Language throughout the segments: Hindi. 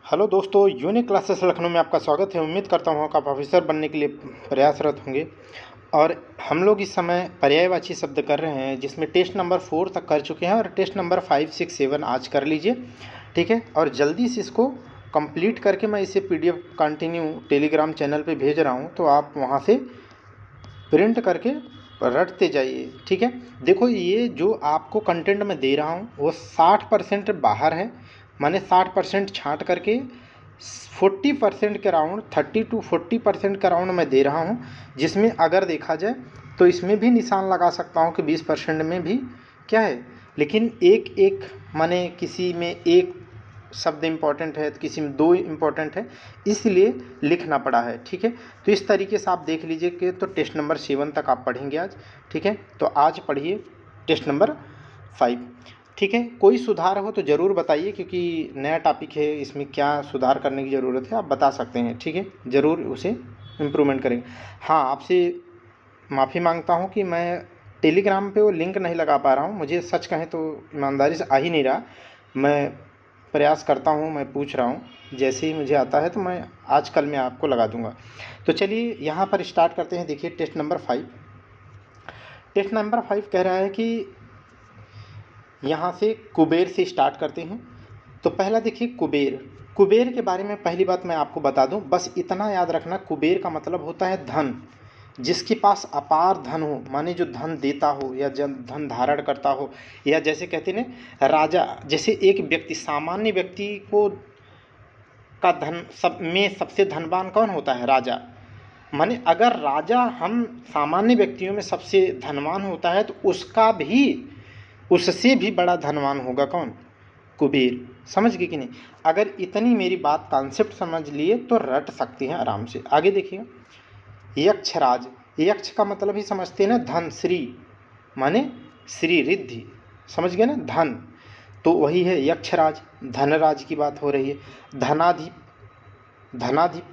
हेलो दोस्तों, यूनिक क्लासेस लखनऊ में आपका स्वागत है। उम्मीद करता हूँ आप ऑफिसर बनने के लिए प्रयासरत होंगे। और हम लोग इस समय पर्यायवाची शब्द कर रहे हैं, जिसमें टेस्ट नंबर 4 तक कर चुके हैं और टेस्ट नंबर 5, 6, 7 आज कर लीजिए, ठीक है। और जल्दी से इसको कंप्लीट करके मैं इसे PDF कंटिन्यू टेलीग्राम चैनल पे भेज रहा हूँ, तो आप वहाँ से प्रिंट करके रटते जाइए, ठीक है। देखो, ये जो आपको कंटेंट मैं दे रहा हूँ वो 60% बाहर है, माने 60% छाँट करके 40% के राउंड 30 to 40% का राउंड मैं दे रहा हूँ, जिसमें अगर देखा जाए तो इसमें भी निशान लगा सकता हूँ कि 20% में भी क्या है, लेकिन एक एक माने किसी में एक शब्द इम्पॉर्टेंट है तो किसी में 2 इम्पॉर्टेंट है, इसलिए लिखना पड़ा है, ठीक है। तो इस तरीके से आप देख लीजिए कि तो टेस्ट नंबर 7 तक आप पढ़ेंगे आज, ठीक है। तो आज पढ़िए टेस्ट नंबर 5, ठीक है। कोई सुधार हो तो ज़रूर बताइए, क्योंकि नया टॉपिक है, इसमें क्या सुधार करने की ज़रूरत है आप बता सकते हैं, ठीक है। ज़रूर उसे इम्प्रूवमेंट करेंगे। हाँ, आपसे माफ़ी मांगता हूँ कि मैं टेलीग्राम पे वो लिंक नहीं लगा पा रहा हूँ, मुझे सच कहें तो ईमानदारी से आ ही नहीं रहा। मैं प्रयास करता हूँ, मैं पूछ रहा हूँ, जैसे ही मुझे आता है तो मैं आज कल में आपको लगा दूंगा। तो चलिए यहाँ पर स्टार्ट करते हैं। देखिए टेस्ट नंबर 5, टेस्ट नंबर 5 कह रहा है कि यहाँ से कुबेर से स्टार्ट करते हैं। तो पहला देखिए कुबेर। कुबेर के बारे में पहली बात मैं आपको बता दूं, बस इतना याद रखना, कुबेर का मतलब होता है धन, जिसके पास अपार धन हो, माने जो धन देता हो या धन धारण करता हो, या जैसे कहते हैं ना राजा, जैसे एक व्यक्ति, सामान्य व्यक्ति को का धन सब में सबसे धनवान कौन होता है? राजा। माने अगर राजा हम सामान्य व्यक्तियों में सबसे धनवान होता है तो उसका भी, उससे भी बड़ा धनवान होगा कौन? कुबेर। समझ गए कि नहीं? अगर इतनी मेरी बात कॉन्सेप्ट समझ लिए तो रट सकते हैं आराम से। आगे देखिए यक्षराज। यक्ष का मतलब ही समझते हैं ना, धन, श्री, माने श्री रिद्धि, समझ गए ना, धन। तो वही है यक्षराज, धनराज की बात हो रही है। धनाधिप, धनाधिप,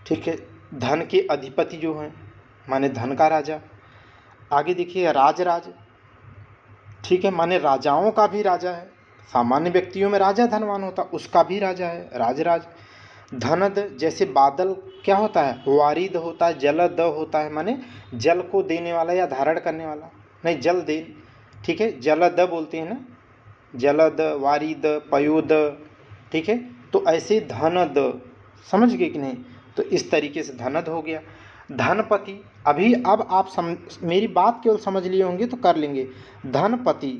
ठीक है, धन के अधिपति जो हैं, माने धन का राजा। आगे देखिए राजराज, ठीक है, माने राजाओं का भी राजा है। सामान्य व्यक्तियों में राजा धनवान होता, उसका भी राजा है राजराज। धनद, जैसे बादल क्या होता है? वारिद होता है, जलद होता है, माने जल को देने वाला या धारण करने वाला, नहीं जल दे, ठीक है, जलद बोलते हैं ना, जलद, वारिद, पयोद, ठीक है। तो ऐसे धनद, समझ गए कि नहीं? तो इस तरीके से धनद हो गया। धनपति, अभी अब आप मेरी बात केवल समझ लिए होंगे तो कर लेंगे। धनपति,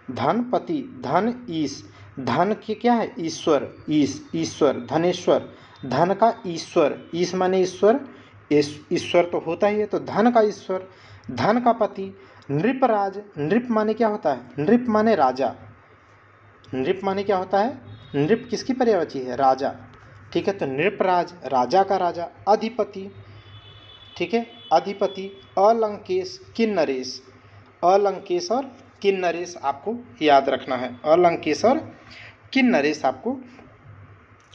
धनपति, धन ईश, धन के क्या है? ईश्वर, ईश, ईश्वर, धनेश्वर, धन का ईश्वर, ईश माने ईश्वर, ईश्वर तो होता ही है, तो धन का ईश्वर, धन का पति। नृपराज, नृप माने क्या होता है? नृप माने राजा, नृप माने क्या होता है? नृप किसकी पर्यायवाची है? राजा, ठीक है। तो नृपराज, राजा का राजा। अधिपति, ठीक है, अधिपति। अलंकेश, किन्नरेश, अलंकेश और किन्नरेश आपको याद रखना है, अलंकेश और किन्नरेश आपको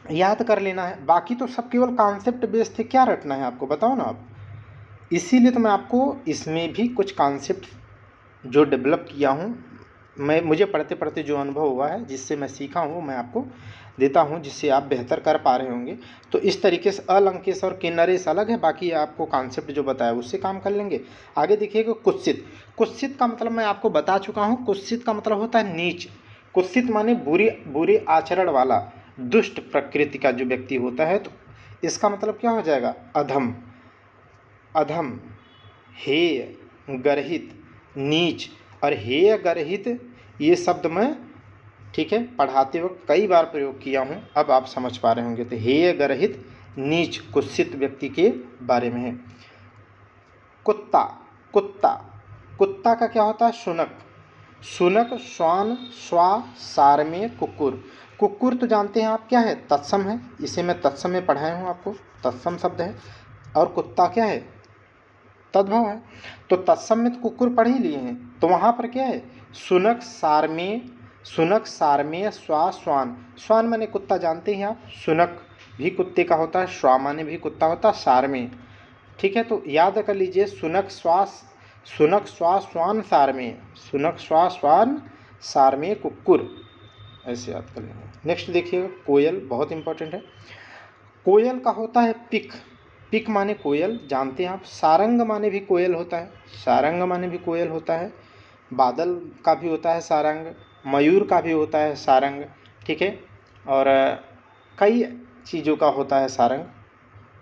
याद कर लेना है। बाकी तो सब केवल कॉन्सेप्ट बेस थे, क्या रटना है आपको बताओ ना आप। इसीलिए तो मैं आपको इसमें भी कुछ कॉन्सेप्ट जो डेवलप किया हूँ, मैं मुझे पढ़ते पढ़ते जो अनुभव हुआ है, जिससे मैं सीखा हूँ, मैं आपको देता हूँ, जिससे आप बेहतर कर पा रहे होंगे। तो इस तरीके से अलंकेश और किन्नरेश अलग है, बाकी आपको कॉन्सेप्ट जो बताया उससे काम कर लेंगे। आगे देखिएगा कुत्सित। कुत्सित का मतलब मैं आपको बता चुका हूँ, कुत्सित का मतलब होता है नीच। कुत्सित माने बुरे आचरण वाला, दुष्ट प्रकृति का जो व्यक्ति होता है, तो इसका मतलब क्या हो जाएगा? अधम, अधम, हेय, गर्हित, नीच। और हेय, गर्हित, ये शब्द मैं, ठीक है, पढ़ाते वक्त कई बार प्रयोग किया हूँ, अब आप समझ पा रहे होंगे। तो हेय, गर्हित, नीच, कुत्सित व्यक्ति के बारे में है। कुत्ता, कुत्ता, कुत्ता का क्या होता है? शुनक, शुनक, श्वान, श्वा, सारमेय, कुक्कुर। कुक्कुर तो जानते हैं आप क्या है? तत्सम है, इसे मैं तत्सम में पढ़ाया हूँ आपको, तत्सम शब्द है। और कुत्ता क्या है? तद्भव है। तो तत्सम में तो कुक्कुर पढ़ ही लिए हैं, तो वहाँ पर क्या है? शुनक, सारमेय, शुनक, सारमेय, श्वा, श्वान। श्वान माने कुत्ता जानते हैं आप, शुनक भी कुत्ते का होता है, श्वा माने भी कुत्ता होता है, सारमेय, ठीक है। तो याद कर लीजिए, शुनक, श्वास, शुनक, श्वा, श्वान, सारमेय, शुनक, श्वा, श्वान, सारमेय, कुक्कुर, ऐसे याद कर लेंगे। नेक्स्ट देखिएगा, कोयल बहुत इंपॉर्टेंट है। कोयल का होता है पिक, पिक माने कोयल, जानते हैं आप। सारंग माने भी कोयल होता है, सारंग माने भी कोयल होता है। बादल का भी होता है सारंग, मयूर का भी होता है सारंग, ठीक है। और कई चीज़ों का होता है सारंग,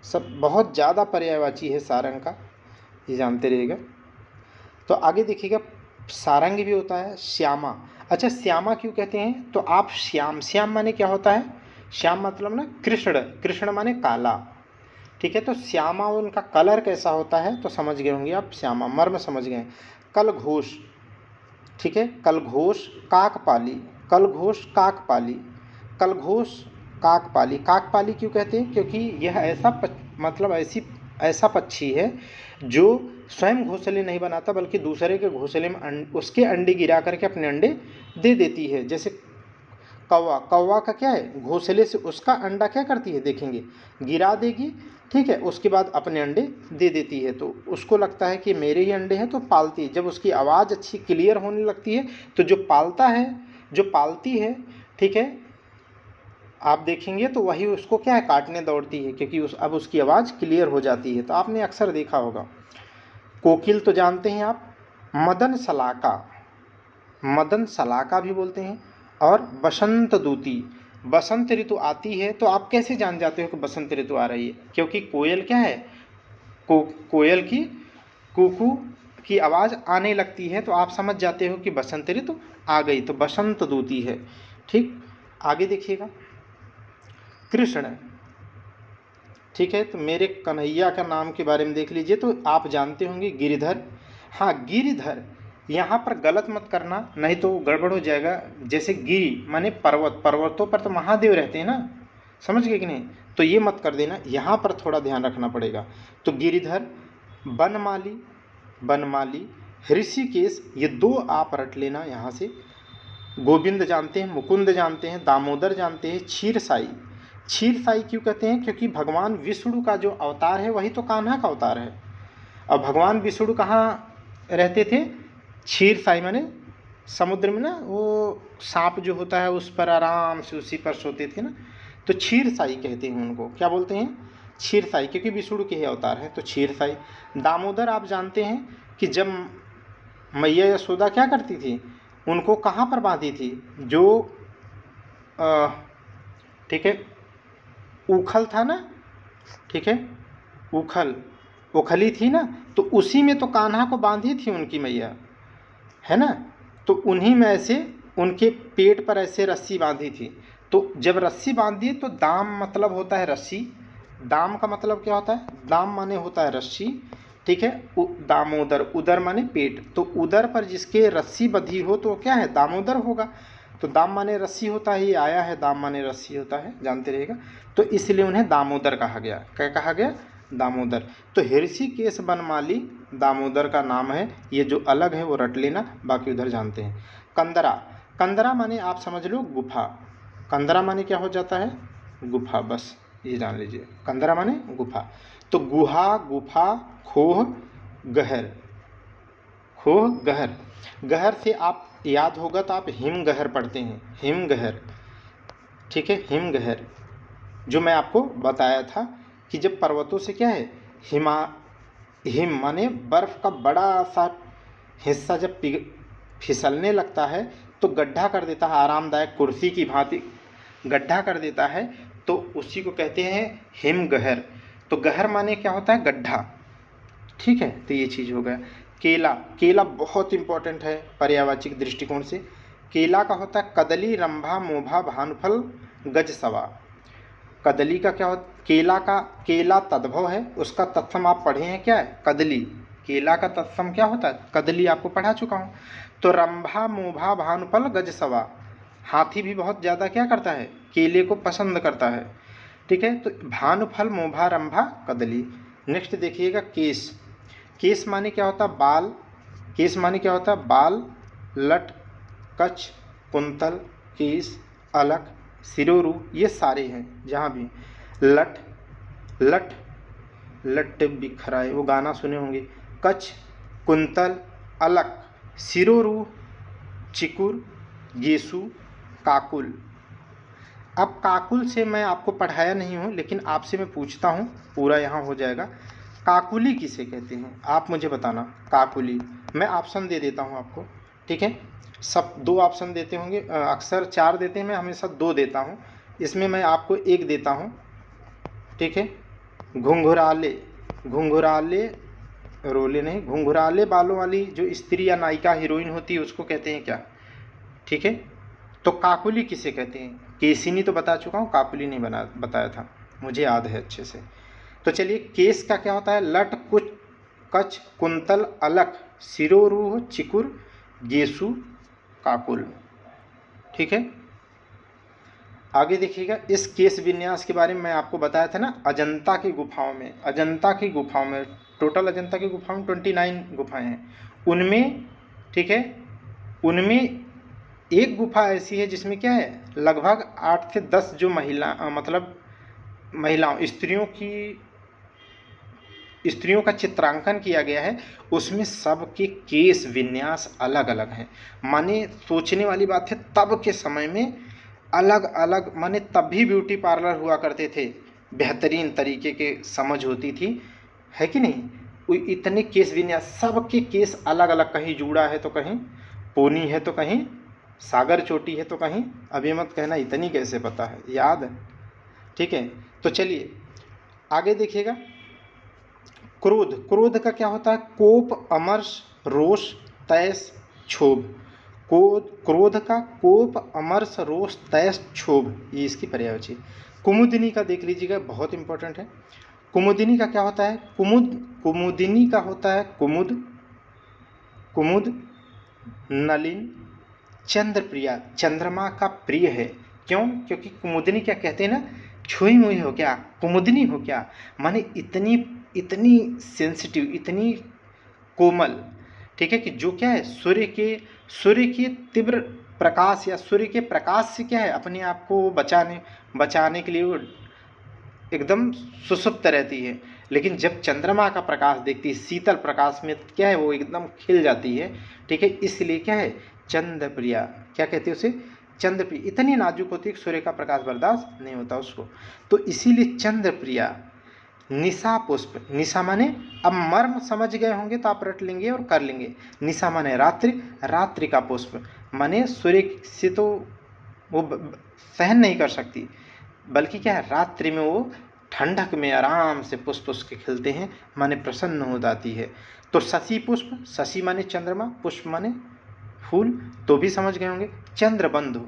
सब बहुत ज़्यादा पर्यायवाची है सारंग का, ये जानते रहिएगा। तो आगे देखिएगा, सारंग भी होता है श्यामा। अच्छा, श्यामा क्यों कहते हैं? तो आप श्याम, श्याम माने क्या होता है? श्याम मतलब ना कृष्ण, कृष्ण माने काला, ठीक है। तो श्यामा उनका कलर कैसा होता है तो समझ गए होंगे आप, श्यामा मर्म समझ गए। कल घोष, ठीक है, कल घोष काकपाली, कल घोष काकपाली, कल घोष काकपाली। काकपाली क्यों कहते हैं? क्योंकि यह मतलब ऐसा पक्षी है जो स्वयं घोंसले नहीं बनाता, बल्कि दूसरे के घोंसले में उसके अंडे गिरा करके अपने अंडे दे देती है। जैसे कौवा, कौवा का क्या है? घोंसले से उसका अंडा क्या करती है, देखेंगे, गिरा देगी, ठीक है, उसके बाद अपने अंडे दे देती है। तो उसको लगता है कि मेरे ही अंडे हैं, तो पालती है। जब उसकी आवाज़ अच्छी क्लियर होने लगती है तो जो पालता है, जो पालती है, ठीक है, आप देखेंगे तो वही उसको क्या है, काटने दौड़ती है, क्योंकि अब उसकी आवाज़ क्लियर हो जाती है। तो आपने अक्सर देखा होगा। कोकिल तो जानते हैं आप, मदन सलाका, मदन सलाका भी बोलते हैं। और बसंत दूती, बसंत ऋतु आती है तो आप कैसे जान जाते हो कि बसंत ऋतु आ रही है? क्योंकि कोयल क्या है, कोयल की कुकू की आवाज़ आने लगती है, तो आप समझ जाते हो कि बसंत ऋतु आ गई, तो बसंत दूती है, ठीक। आगे देखिएगा, कृष्ण, ठीक है। तो मेरे कन्हैया का नाम के बारे में देख लीजिए, तो आप जानते होंगे गिरिधर। हाँ, गिरिधर, यहाँ पर गलत मत करना, नहीं तो गड़बड़ हो जाएगा। जैसे गिरी माने पर्वत, पर्वतों पर तो महादेव रहते हैं ना, समझ गए कि नहीं? तो ये मत कर देना, यहाँ पर थोड़ा ध्यान रखना पड़ेगा। तो गिरिधर, बनमाली, बनमाली, ऋषिकेश, ये दो आप रट लेना यहाँ से। गोविंद जानते हैं, मुकुंद जानते हैं, दामोदर जानते हैं, क्षीरसाई। क्षीरसाई क्यों कहते हैं? क्योंकि भगवान विष्णु का जो अवतार है वही तो कान्हा का अवतार है। और भगवान विष्णु कहाँ रहते थे? क्षीरसाई माने समुद्र में ना, वो सांप जो होता है उस पर आराम से उसी पर सोते थे ना, तो क्षीरसाई कहते हैं उनको। क्या बोलते हैं? क्षीरसाई, क्योंकि विष्णु के ही अवतार है, तो क्षीरसाई। दामोदर आप जानते हैं कि जब मैया यशोदा क्या करती थी, उनको कहाँ पर बांधी थी? जो ठीक है, उखल था ना, ठीक है, उखल, उखली थी ना, तो उसी में तो कान्हा को बांधी थी उनकी मैया, है ना। तो उन्हीं में ऐसे उनके पेट पर ऐसे रस्सी बांधी थी। तो जब रस्सी बांधी तो दाम मतलब होता है रस्सी, दाम का मतलब क्या होता है? दाम माने होता है रस्सी, ठीक है। दामोदर, उदर माने पेट, तो उदर पर जिसके रस्सी बंधी हो तो क्या है? दामोदर होगा। तो दाम माने रस्सी होता है, ये आया है, दाम माने रस्सी होता है, जानते रहेगा। तो इसलिए उन्हें दामोदर कहा गया। क्या कहा गया? दामोदर। तो ऋषिकेश बनमाली दामोदर का नाम है, ये जो अलग है वो रट लेना, बाकी उधर जानते हैं। कंदरा, कंदरा माने आप समझ लो गुफा, कंदरा माने क्या हो जाता है? गुफा, बस ये जान लीजिए, कंदरा माने गुफा। तो गुहा, गुफा, खोह, गहर, खोह, गहर। गहर से आप याद होगा तो आप हिमगहर पढ़ते हैं, हिमगहर, ठीक है, हिमगहर, जो मैं आपको बताया था कि जब पर्वतों से क्या है, हिम माने बर्फ का बड़ा सा हिस्सा जब फिसलने लगता है तो गड्ढा कर देता है, आरामदायक कुर्सी की भांति गड्ढा कर देता है, तो उसी को कहते हैं हिमगहर। तो गहर माने क्या होता है? गड्ढा, ठीक है। तो ये चीज़ हो गया। केला, केला बहुत इंपॉर्टेंट है पर्यायवाची के दृष्टिकोण से। केला का होता है कदली, रंभा, मोभा, भानुफल, गजसवा। कदली का क्या होता? केला का, केला तद्भव है, उसका तत्सम आप पढ़े हैं क्या है? कदली। केला का तत्सम क्या होता है? कदली, आपको पढ़ा चुका हूँ। तो रंभा, मोभा, भानुफल, गजसवा, हाथी भी बहुत ज़्यादा क्या करता है? केले को पसंद करता है, ठीक है। तो भानुफल, मोभा, रंभा, कदली। नेक्स्ट देखिएगा, केश, केश माने क्या होता है? बाल, केश माने क्या होता है? बाल, लट, कच्छ, कुंतल, केश, अलक, सिरोरु, ये सारे हैं जहाँ भी। लट, लट, लट बिखराए, वो गाना सुने होंगे। कच्छ, कुंतल, अलक, सिरोरु, चिकुर, गेसु, काकुल। अब काकुल से मैं आपको पढ़ाया नहीं हूँ, लेकिन आपसे मैं पूछता हूँ, पूरा यहाँ हो जाएगा। काकुली किसे कहते हैं आप मुझे बताना। काकुली, मैं ऑप्शन दे देता हूँ आपको, ठीक है। सब 2 ऑप्शन देते होंगे, अक्सर 4 देते हैं, मैं हमेशा 2 देता हूँ, इसमें मैं आपको 1 देता हूँ, ठीक है। घुंघराले, घुंघराले रोले नहीं, घुंघराले बालों वाली जो स्त्री या नायिका हीरोइन होती है उसको कहते हैं क्या, ठीक है। तो काकुली किसे कहते हैं? केसिनी तो बता चुका हूँ, काकुली नहीं बताया था, मुझे याद है अच्छे से। तो चलिए, केस का क्या होता है? लट, कुछ, कच, कुंतल, अलख, सिरोरूह, चिकुर, गेसु, काकुल, ठीक है। आगे देखिएगा, इस केस विन्यास के बारे में मैं आपको बताया था ना, अजंता की गुफाओं में, अजंता की गुफाओं में, टोटल अजंता की गुफाओं में 29 गुफाएं हैं, उनमें, ठीक है, उनमें एक गुफा ऐसी है जिसमें क्या है, लगभग 8 से 10 जो मतलब महिलाओं, स्त्रियों का चित्रांकन किया गया है, उसमें सबके केस विन्यास अलग अलग हैं। माने सोचने वाली बात है, तब के समय में अलग अलग, माने तब भी ब्यूटी पार्लर हुआ करते थे, बेहतरीन तरीके के समझ होती थी, है कि नहीं। इतने केस विन्यास, सबके केस अलग अलग, कहीं जूड़ा है तो कहीं पोनी है तो कहीं सागर चोटी है तो कहीं, अभी मत कहना इतनी कैसे पता है, याद है, ठीक है। तो चलिए आगे देखिएगा, क्रोध, क्रोध का क्या होता है? कोप, अमर्ष, रोष, तैस, क्षोभ। क्रोध का कोप, अमर्ष, रोष, तैस, क्षोभ, ये इसकी पर्यायवाची। कुमुदिनी का देख लीजिएगा, बहुत इंपॉर्टेंट है। कुमुदिनी का क्या होता है? कुमुदिनी का होता है कुमुद, कुमुद, नलिन, चंद्रप्रिया, चंद्रमा का प्रिय है। क्यों? क्योंकि कुमुदिनी क्या कहते हैं ना, छुई मुई हो क्या, कुमुदिनी हो क्या, माने इतनी इतनी सेंसिटिव, इतनी कोमल, ठीक है, कि जो क्या है, सूर्य के तीव्र प्रकाश या सूर्य के प्रकाश से क्या है, अपने आप को बचाने के लिए वो एकदम सुसुप्त रहती है। लेकिन जब चंद्रमा का प्रकाश देखती है, शीतल प्रकाश में, क्या है, वो एकदम खिल जाती है, ठीक है। इसलिए क्या है, चंद्रप्रिया, क्या कहते हैं उसे, चंद्रप्रिया, इतनी नाजुक होती है कि सूर्य का प्रकाश बर्दाश्त नहीं होता उसको, तो इसीलिए चंद्रप्रिया। निशा पुष्प, निशा माने, अब मर्म समझ गए होंगे तो आप रट लेंगे और कर लेंगे। निशा माने रात्रि, रात्रि का पुष्प माने सूर्य से तो वो सहन नहीं कर सकती, बल्कि क्या है, रात्रि में वो ठंडक में आराम से पुष्प उसके खिलते हैं, माने प्रसन्न हो जाती है। तो शशि पुष्प, शशि माने चंद्रमा, पुष्प माने फूल, तो भी समझ गए होंगे। चंद्रबंधु,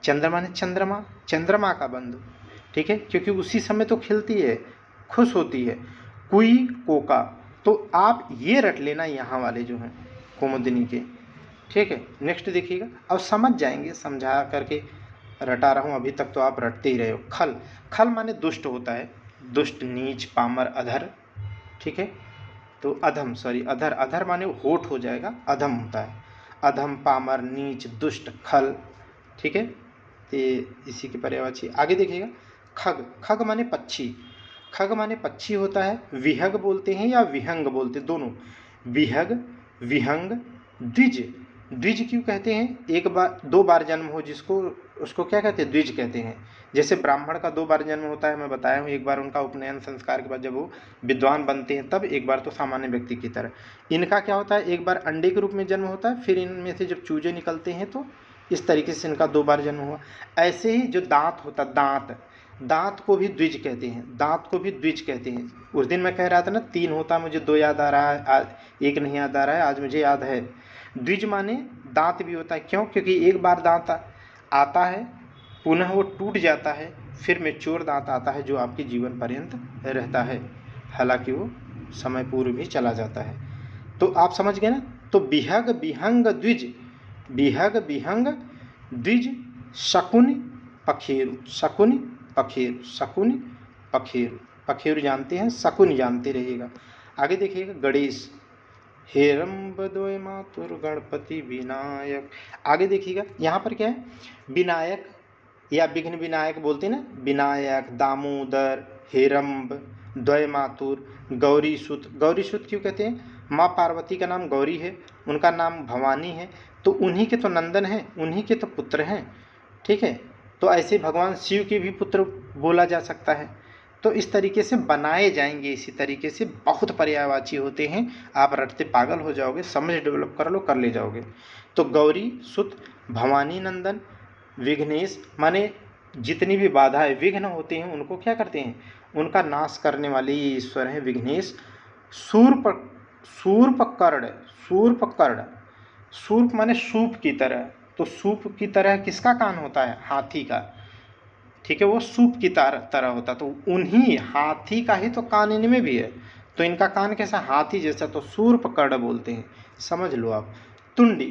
चंद्र माने चंद्रमा, चंद्रमा का बंधु, ठीक है, क्योंकि उसी समय तो खिलती है, खुश होती है। कुई, कोका, तो आप ये रट लेना यहाँ वाले जो हैं कुमुदिनी के, ठीक है। नेक्स्ट देखिएगा, अब समझ जाएंगे, समझा करके रटा रहा हूँ, अभी तक तो आप रटते ही रहे हो। खल, खल माने दुष्ट होता है, दुष्ट, नीच, पामर, अधर, ठीक है। तो अधम, सॉरी, अधर, अधर माने होठ हो जाएगा, अधम होता है, अधम, पामर, नीच, दुष्ट, खल, ठीक है। तो इसी के पर्यायवाची। आगे देखिएगा, खग, खग माने पक्षी, खग माने पक्षी होता है, विहग बोलते हैं या विहंग बोलते हैं, दोनों, विहग, विहंग, द्विज, द्विज क्यों कहते हैं? एक बार 2 बार जन्म हो जिसको, उसको क्या कहते हैं, द्विज कहते हैं। जैसे ब्राह्मण का 2 बार जन्म होता है, मैं बताया हूँ, एक बार उनका उपनयन संस्कार के बाद जब वो विद्वान बनते हैं तब, एक बार तो सामान्य व्यक्ति की तरह। इनका क्या होता है, एक बार अंडे के रूप में जन्म होता है, फिर इनमें से जब चूजे निकलते हैं तो इस तरीके से इनका 2 बार जन्म हुआ। ऐसे ही जो दांत होता, दांत, दांत को भी द्विज कहते हैं, दांत को भी द्विज कहते हैं। उस दिन मैं कह रहा था ना 3 होता, मुझे 2 याद आ रहा है, आज 1 नहीं याद आ रहा है, आज मुझे याद है। द्विज माने दांत भी होता है, क्यों? क्योंकि एक बार दांत आता है, पुनः वो टूट जाता है, फिर मैच्योर दांत आता है जो आपके जीवन पर्यंत रहता है, हालांकि वो समय पूर्व भी चला जाता है। तो आप समझ गए ना। तो बिहग, बिहंग, द्विज, बिहग, बिहंग, द्विज, शकुन, पखेरु, शकुन, पखेरु, शकुन, पखेरु, पखेरु जानते हैं, शकुन जानते रहिएगा। आगे देखिएगा, गणेश, हेरम्बद्वय मातुर गणपति विनायक। आगे देखिएगा, यहाँ पर क्या है, विनायक या विघ्न विनायक बोलते हैं ना, विनायक, दामोदर, हेरम्ब, द्वय मातुर, गौरी सुत। गौरी सुत क्यों कहते हैं? माँ पार्वती का नाम गौरी है, उनका नाम भवानी है, तो उन्हीं के तो नंदन हैं, उन्हीं के तो पुत्र हैं, ठीक है। तो ऐसे भगवान शिव के भी पुत्र बोला जा सकता है। तो इस तरीके से बनाए जाएंगे, इसी तरीके से बहुत पर्यायवाची होते हैं। आप रटते पागल हो जाओगे, समझ डेवलप कर लो, कर ले जाओगे। तो गौरी सुत, भवानी नंदन, विघ्नेश, माने जितनी भी बाधाएं विघ्न होते हैं उनको क्या करते हैं, उनका नाश करने वाले ये ईश्वर हैं विघ्नेश। शूर्प शूर्पकर्ण, शूर्पकर्ण, शूर्प माने सूप की तरह। तो सूप की तरह किसका कान होता है, हाथी का, ठीक है, वो सूप की तरह होता, तो उन्हीं हाथी का ही तो कान इनमें भी है। तो इनका कान कैसा, हाथी जैसा, तो शूर्पकर्ण बोलते हैं, समझ लो आप। तुंडी,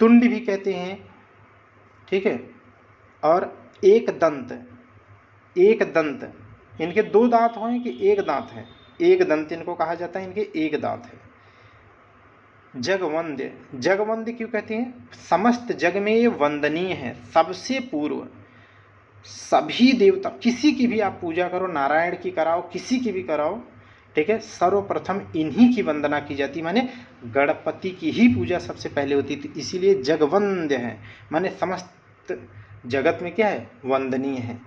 तुंडी भी कहते हैं, ठीक है। और एक दंत, एक दंत, इनके दो दांत हैं कि एक दांत है, एक दंत इनको कहा जाता है, इनके एक दांत है। जगवंद्य, जगवंद्य क्यों कहते हैं, समस्त जग में ये वंदनीय है, सबसे पूर्व। सभी देवता, किसी की भी आप पूजा करो, नारायण की कराओ, किसी की भी कराओ, ठीक है, सर्वप्रथम इन्हीं की वंदना की जाती, माने गणपति की ही पूजा सबसे पहले होती थी, इसीलिए जगवंद्य है, माने समस्त जगत में क्या है, वंदनीय है।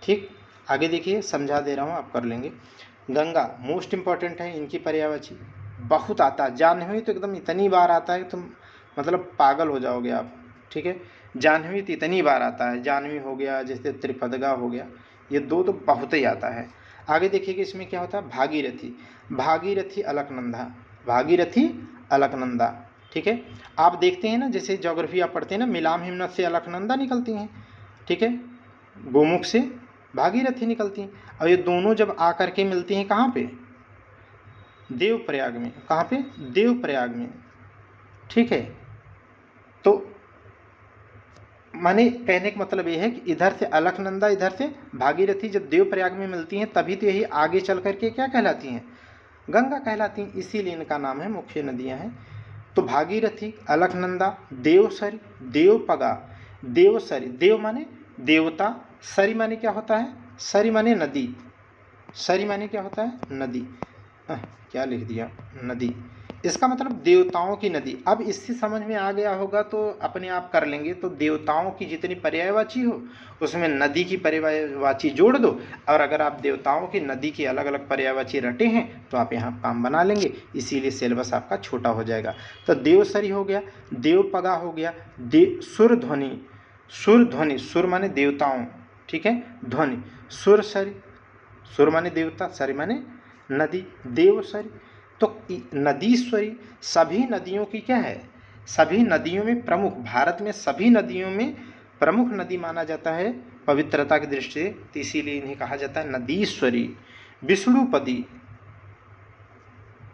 ठीक, आगे देखिए, समझा दे रहा हूँ, आप कर लेंगे। गंगा मोस्ट इंपॉर्टेंट है, इनकी पर्यायवाची बहुत आता है। जाह्नवी तो एकदम इतनी बार आता है तुम मतलब पागल हो जाओगे आप, ठीक है। जाह्नवी तो इतनी बार आता है, जाह्नवी हो गया, जैसे त्रिपदगा हो गया, ये दो तो बहुत ही आता है। आगे देखिए कि इसमें क्या होता है, भागीरथी, भागीरथी अलकनंदा, भागीरथी अलकनंदा, ठीक है। आप देखते हैं ना, जैसे ज्योग्राफी आप पढ़ते हैं ना, मिलाम हिमनद से अलकनंदा निकलती हैं, ठीक है, गोमुख से भागीरथी निकलती हैं। और ये दोनों जब आकर के मिलती हैं कहाँ पे, देवप्रयाग में, कहाँ पे, देवप्रयाग में, ठीक है। तो माने कहने का मतलब ये है कि इधर से अलकनंदा, इधर से भागीरथी जब देवप्रयाग में मिलती हैं तभी तो यही आगे चल करके क्या कहलाती हैं, गंगा कहलाती हैं, इसीलिए इनका नाम है, मुख्य नदियां हैं। तो भागीरथी, अलकनंदा, देवसरी, देवपगा, देवसरी, देव माने देवता, सरी माने क्या होता है, सरी माने नदी, सरी माने क्या होता है, नदी, क्या लिख दिया, नदी, इसका मतलब देवताओं की नदी। अब इससे समझ में आ गया होगा तो अपने आप कर लेंगे। तो देवताओं की जितनी पर्यायवाची हो उसमें नदी की पर्यायवाची जोड़ दो, और अगर आप देवताओं की नदी की अलग अलग पर्यायवाची रटे हैं तो आप यहाँ काम बना लेंगे, इसीलिए सिलेबस आपका छोटा हो जाएगा। तो देवसरी हो गया, देवपगा हो गया, सुर ध्वनि, सुर ध्वनि, सुर माने देवताओं, ठीक है, ध्वनि, सुर सरी, सुर माने देवता, सरी माने नदी, देवसरी। तो नदीश्वरी, सभी नदियों की क्या है, सभी नदियों में प्रमुख, भारत में सभी नदियों में प्रमुख नदी माना जाता है पवित्रता की दृष्टि से, तो इसीलिए इन्हें कहा जाता है नदीश्वरी। विष्णुपदी,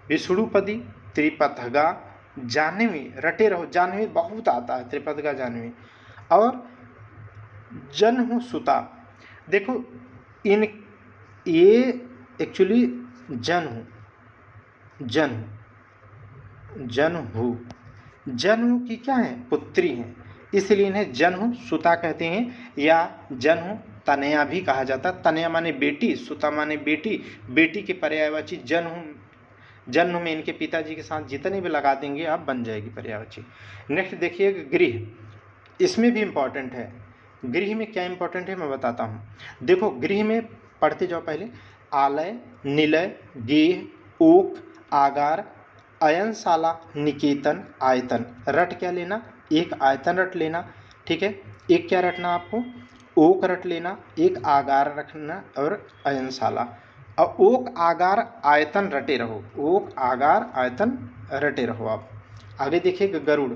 विष्णुपदी, त्रिपथगा, जाह्नवी, रटे रहो, जाह्नवी बहुत आता है, त्रिपथगा, जाह्नवी। और जन्हु सुता, देखो इन ये एक्चुअली जन्हु, जन्हु, जन्हु, जन्हु की क्या है, पुत्री हैं, इसलिए इन्हें जन्हु सुता कहते हैं, या जन्हु तनया भी कहा जाता है। तनया माने बेटी, सुता माने बेटी, बेटी के पर्यायवाची जन्हु, जन्म में इनके पिताजी के साथ जितने भी लगा देंगे आप बन जाएगी पर्यायवाची। नेक्स्ट देखिए गृह, इसमें भी इम्पॉर्टेंट है। गृह में क्या इम्पोर्टेंट है मैं बताता हूँ। देखो गृह में पढ़ते जाओ पहले, आलय, निलय, गेह, ओक, आगार, अयनशाला, निकेतन, आयतन। रट क्या लेना, एक आयतन रट लेना, ठीक है, एक क्या रटना आपको, ओक रट लेना, एक आगार रखना और अयनशाला। और ओक आगार आयतन रटे रहो, ओक आगार आयतन रटे रहो आप। आगे देखिए गरुड़,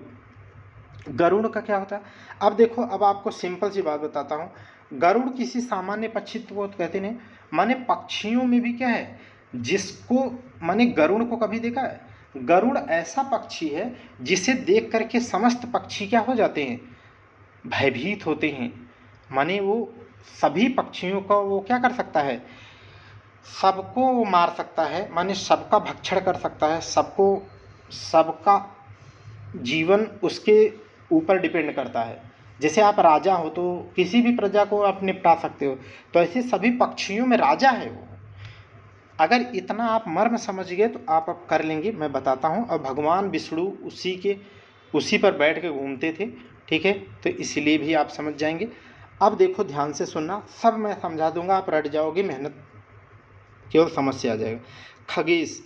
गरुड़ का क्या होता है। अब देखो, अब आपको सिंपल सी बात बताता हूँ, गरुड़ किसी सामान्य पक्षी को कहते नहीं, माने पक्षियों में भी क्या है, जिसको माने गरुड़ को कभी देखा है, गरुड़ ऐसा पक्षी है जिसे देख करके समस्त पक्षी क्या हो जाते हैं, भयभीत होते हैं। माने वो सभी पक्षियों का वो क्या कर सकता है, सबको वो मार सकता है, माने सबका भक्षण कर सकता है, सबको, सबका जीवन उसके ऊपर डिपेंड करता है। जैसे आप राजा हो तो किसी भी प्रजा को आप निपटा सकते हो, तो ऐसे सभी पक्षियों में राजा है वो। अगर इतना आप मर्म समझ गए तो आप अब कर लेंगे, मैं बताता हूँ। और भगवान विष्णु उसी पर बैठ के घूमते थे, ठीक है, तो इसलिए भी आप समझ जाएंगे। अब देखो ध्यान से सुनना, सब मैं समझा दूंगा, आप रट जाओगे, मेहनत केवल समझ से आ जाएगा। खगेश,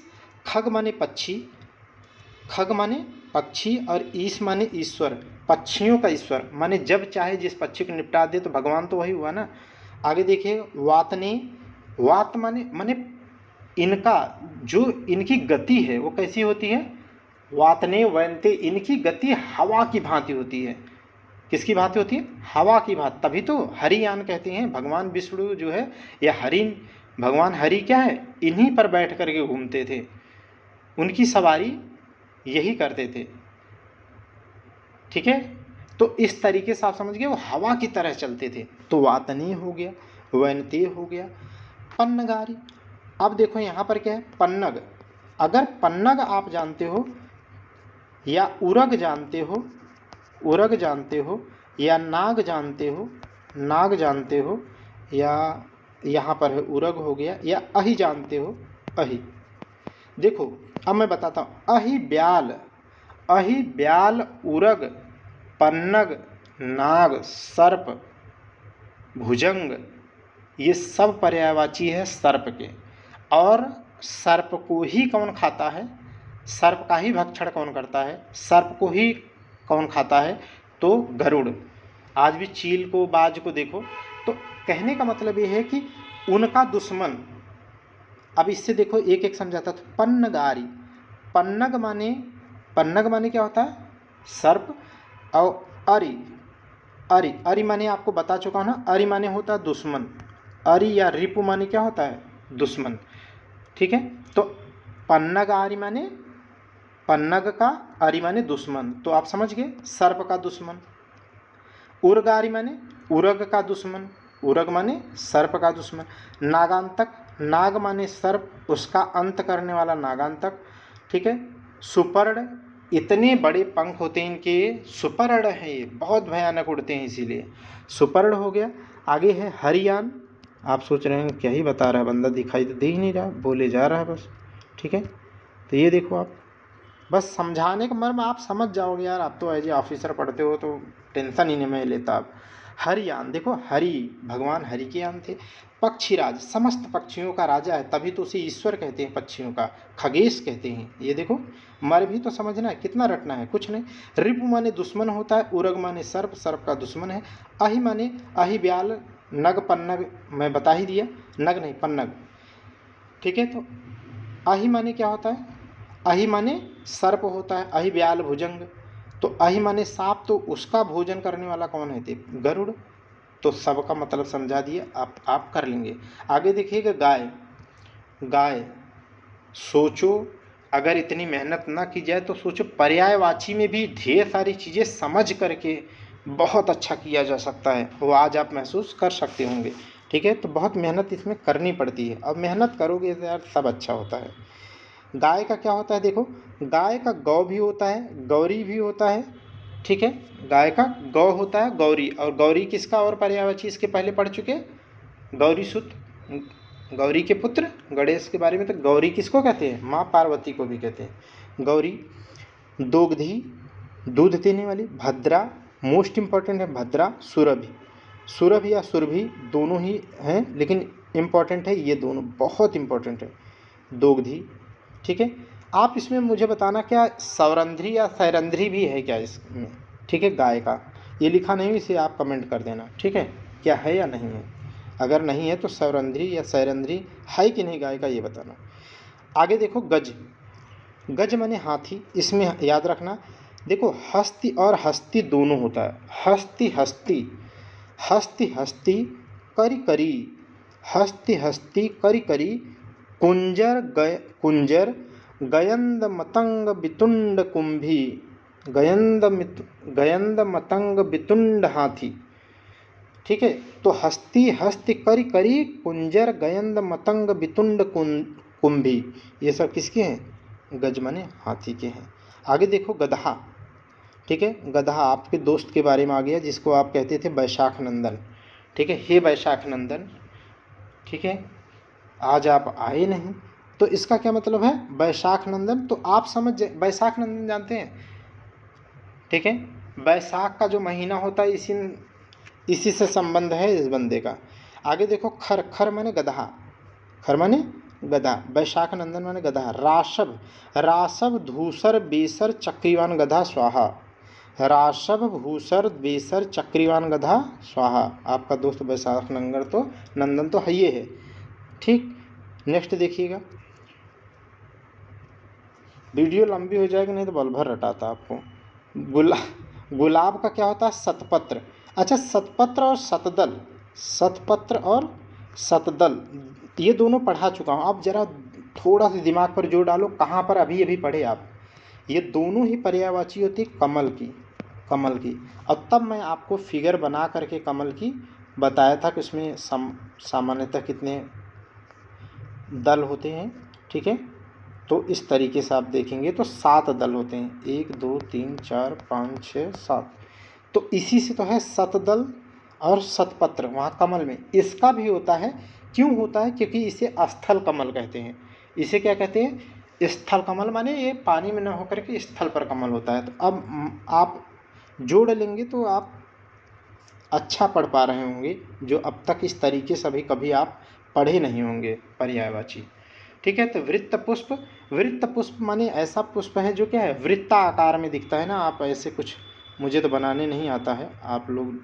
खग माने पक्षी, खग माने पक्षी और ईश माने ईश्वर, पक्षियों का ईश्वर माने जब चाहे जिस पक्षी को निपटा दे, तो भगवान तो वही हुआ ना। आगे देखिए वातने, वात माने इनका जो इनकी गति है वो कैसी होती है, वातने वयंते, इनकी गति हवा की भांति होती है। किसकी भांति होती है, हवा की भांति, तभी तो हरियान कहते हैं। भगवान विष्णु जो है या हरि, भगवान हरि क्या है, इन्हीं पर बैठ करके घूमते थे, उनकी सवारी यही करते थे, ठीक है। तो इस तरीके से आप समझ गए, वो हवा की तरह चलते थे। तो वातनी हो गया, वैनते हो गया, पन्नगारी। अब देखो यहाँ पर क्या है, पन्नग। अगर पन्नग आप जानते हो या उरग जानते हो, उरग जानते हो या नाग जानते हो, नाग जानते हो, या यहाँ पर है उरग हो गया, या अहि जानते हो, अहि। देखो अब मैं बताता हूँ, अहि ब्याल, अहि ब्याल, उरग, पन्नग, नाग, सर्प, भुजंग, ये सब पर्यायवाची है सर्प के। और सर्प को ही कौन खाता है, सर्प का ही भक्षण कौन करता है, सर्प को ही कौन खाता है, तो गरुड़। आज भी चील को, बाज को देखो। तो कहने का मतलब ये है कि उनका दुश्मन। अब इससे देखो एक एक समझाता था। पन्नगारी, पन्नग माने, पन्नग माने क्या होता है, सर्प। और अरि, अरि, अरि माने आपको बता चुका हूँ ना, अरि माने होता है दुश्मन। अरि या रिपु माने क्या होता है, दुश्मन, ठीक है। तो पन्नग आरि माने, पन्नग का अरि माने दुश्मन, तो आप समझ गए, सर्प का दुश्मन। उर्ग आरि माने उरग का दुश्मन, उरग माने सर्प का दुश्मन। नागांतक, नाग माने सर्प, उसका अंत करने वाला नागांतक, ठीक है। सुपर्ण, इतने बड़े पंख होते हैं इनके, सुपर्ण है ये, बहुत भयानक उड़ते हैं इसीलिए सुपर्ण हो गया। आगे है हरियान। आप सोच रहे हैं क्या ही बता रहा है बंदा, दिखाई तो दे ही नहीं रहा, बोले जा रहा है बस, ठीक है। तो ये देखो आप, बस समझाने का मर्म आप समझ जाओगे यार, आप तो एज ए ऑफिसर पढ़ते हो तो टेंशन ही नहीं मैं लेता। आप हरियान देखो, हरि भगवान हरि के यान थे। पक्षीराज, समस्त पक्षियों का राजा है, तभी तो उसे ईश्वर कहते हैं, पक्षियों का खगेश कहते हैं। ये देखो मर भी तो समझना है, कितना रटना है, कुछ नहीं। रिपु माने दुश्मन होता है, उरग माने सर्प, सर्प का दुश्मन है। अहि माने अहि ब्याल, नग पन्नग मैं बता ही दिया, नग नहीं पन्नग, ठीक है। तो अहि माने क्या होता है, अहि माने सर्प होता है, अहि ब्याल भुजंग। तो अहि माने सांप, तो उसका भोजन करने वाला कौन है, गरुड़। तो सबका मतलब समझा दिए, आप कर लेंगे। आगे देखिएगा गाय, गाय सोचो, अगर इतनी मेहनत ना की जाए तो सोचो, पर्यायवाची में भी ढेर सारी चीज़ें समझ करके बहुत अच्छा किया जा सकता है, वो आज आप महसूस कर सकते होंगे, ठीक है। तो बहुत मेहनत इसमें करनी पड़ती है, अब मेहनत करोगे तो यार सब अच्छा होता है। गाय का क्या होता है, देखो गाय का गौ भी होता है, गौरी भी होता है, ठीक है। गाय का गौ होता है, गौरी, और गौरी किसका और पर्यायवाची इसके पहले पढ़ चुके, गौरी सुत, गौरी के पुत्र गणेश के बारे में। तो गौरी किसको कहते हैं, माँ पार्वती को भी कहते हैं गौरी। दोग्धी, दूध देने वाली। भद्रा, मोस्ट इम्पॉर्टेंट है भद्रा। सुरभि, सुरभि या सुरभि दोनों ही हैं, लेकिन इम्पॉर्टेंट है ये दोनों, बहुत इम्पॉर्टेंट है। दोग्धी, ठीक है। आप इसमें मुझे बताना क्या सौरंध्री या सैरंध्री भी है क्या इसमें, ठीक है। गाय का ये लिखा नहीं, इसे आप कमेंट कर देना, ठीक है, क्या है या नहीं है। अगर नहीं है तो सौरंध्री या सैरंध्री है कि नहीं गाय का, ये बताना। आगे देखो गज, गज माने हाथी, इसमें याद रखना, देखो हस्ती और हस्ती दोनों होता है। हस्ती हस्ती, हस्ती हस्ती, करी करी, हस्ती हस्ती करी करी। कुंजर कुंजर, गयंद मतंग बितुंड कुंभी, गयंद मतंग बितुंड हाथी, ठीक है। तो हस्ती हस्ती करी करी, कुंजर गयंद मतंग बितुंड कुंभी, ये सब किसके हैं, गज माने हाथी के हैं। आगे देखो गधा, ठीक है। गधा आपके दोस्त के बारे में आ गया, जिसको आप कहते थे वैशाख नंदन, ठीक है। हे वैशाख नंदन, ठीक है, आज आप आए नहीं, तो इसका क्या मतलब है, वैशाख नंदन। तो आप समझ, वैशाख नंदन जानते हैं, ठीक है। बैसाख का जो महीना होता है इसी से संबंध है इस बंदे का। आगे देखो, खर, खर माने गधा, खर माने गधा, वैशाख नंदन माने गधा। राशभ, राशभ धूसर बेसर चक्रीवान गधा स्वाहा, राशभ भूसर बेसर चक्रीवान गधा स्वाहा। आपका दोस्त वैशाख नंदन तो है ये है। ठीक, नेक्स्ट देखिएगा, वीडियो लंबी हो जाएगी नहीं तो बल भर रटाता आपको। गुलाब का क्या होता है? शतपत्र। अच्छा, शतपत्र और शतदल, शतपत्र और शतदल ये दोनों पढ़ा चुका हूँ। आप जरा थोड़ा सा दिमाग पर जोर डालो, कहाँ पर अभी अभी पढ़े आप। ये दोनों ही पर्यायवाची होती है कमल की, कमल की। और तब मैं आपको फिगर बना करके कमल की बताया था कि उसमें सामान्यतः कितने दल होते हैं। ठीक है, तो इस तरीके से आप देखेंगे तो 7 दल होते हैं, 1 2 3 4 5 6 7। तो इसी से तो है शतदल और शतपत्र वहाँ कमल में। इसका भी होता है, क्यों होता है? क्योंकि इसे स्थल कमल कहते हैं। इसे क्या कहते हैं? स्थल कमल, माने ये पानी में न होकर के स्थल पर कमल होता है। तो अब आप जोड़ लेंगे तो आप अच्छा पढ़ पा रहे होंगे, जो अब तक इस तरीके से अभी कभी आप पढ़े नहीं होंगे पर्यायवाची। ठीक है, तो वृत्त पुष्प, वृत्त पुष्प माने ऐसा पुष्प है जो क्या है, वृत्ताकार में दिखता है ना। आप ऐसे कुछ, मुझे तो बनाने नहीं आता है, आप लोग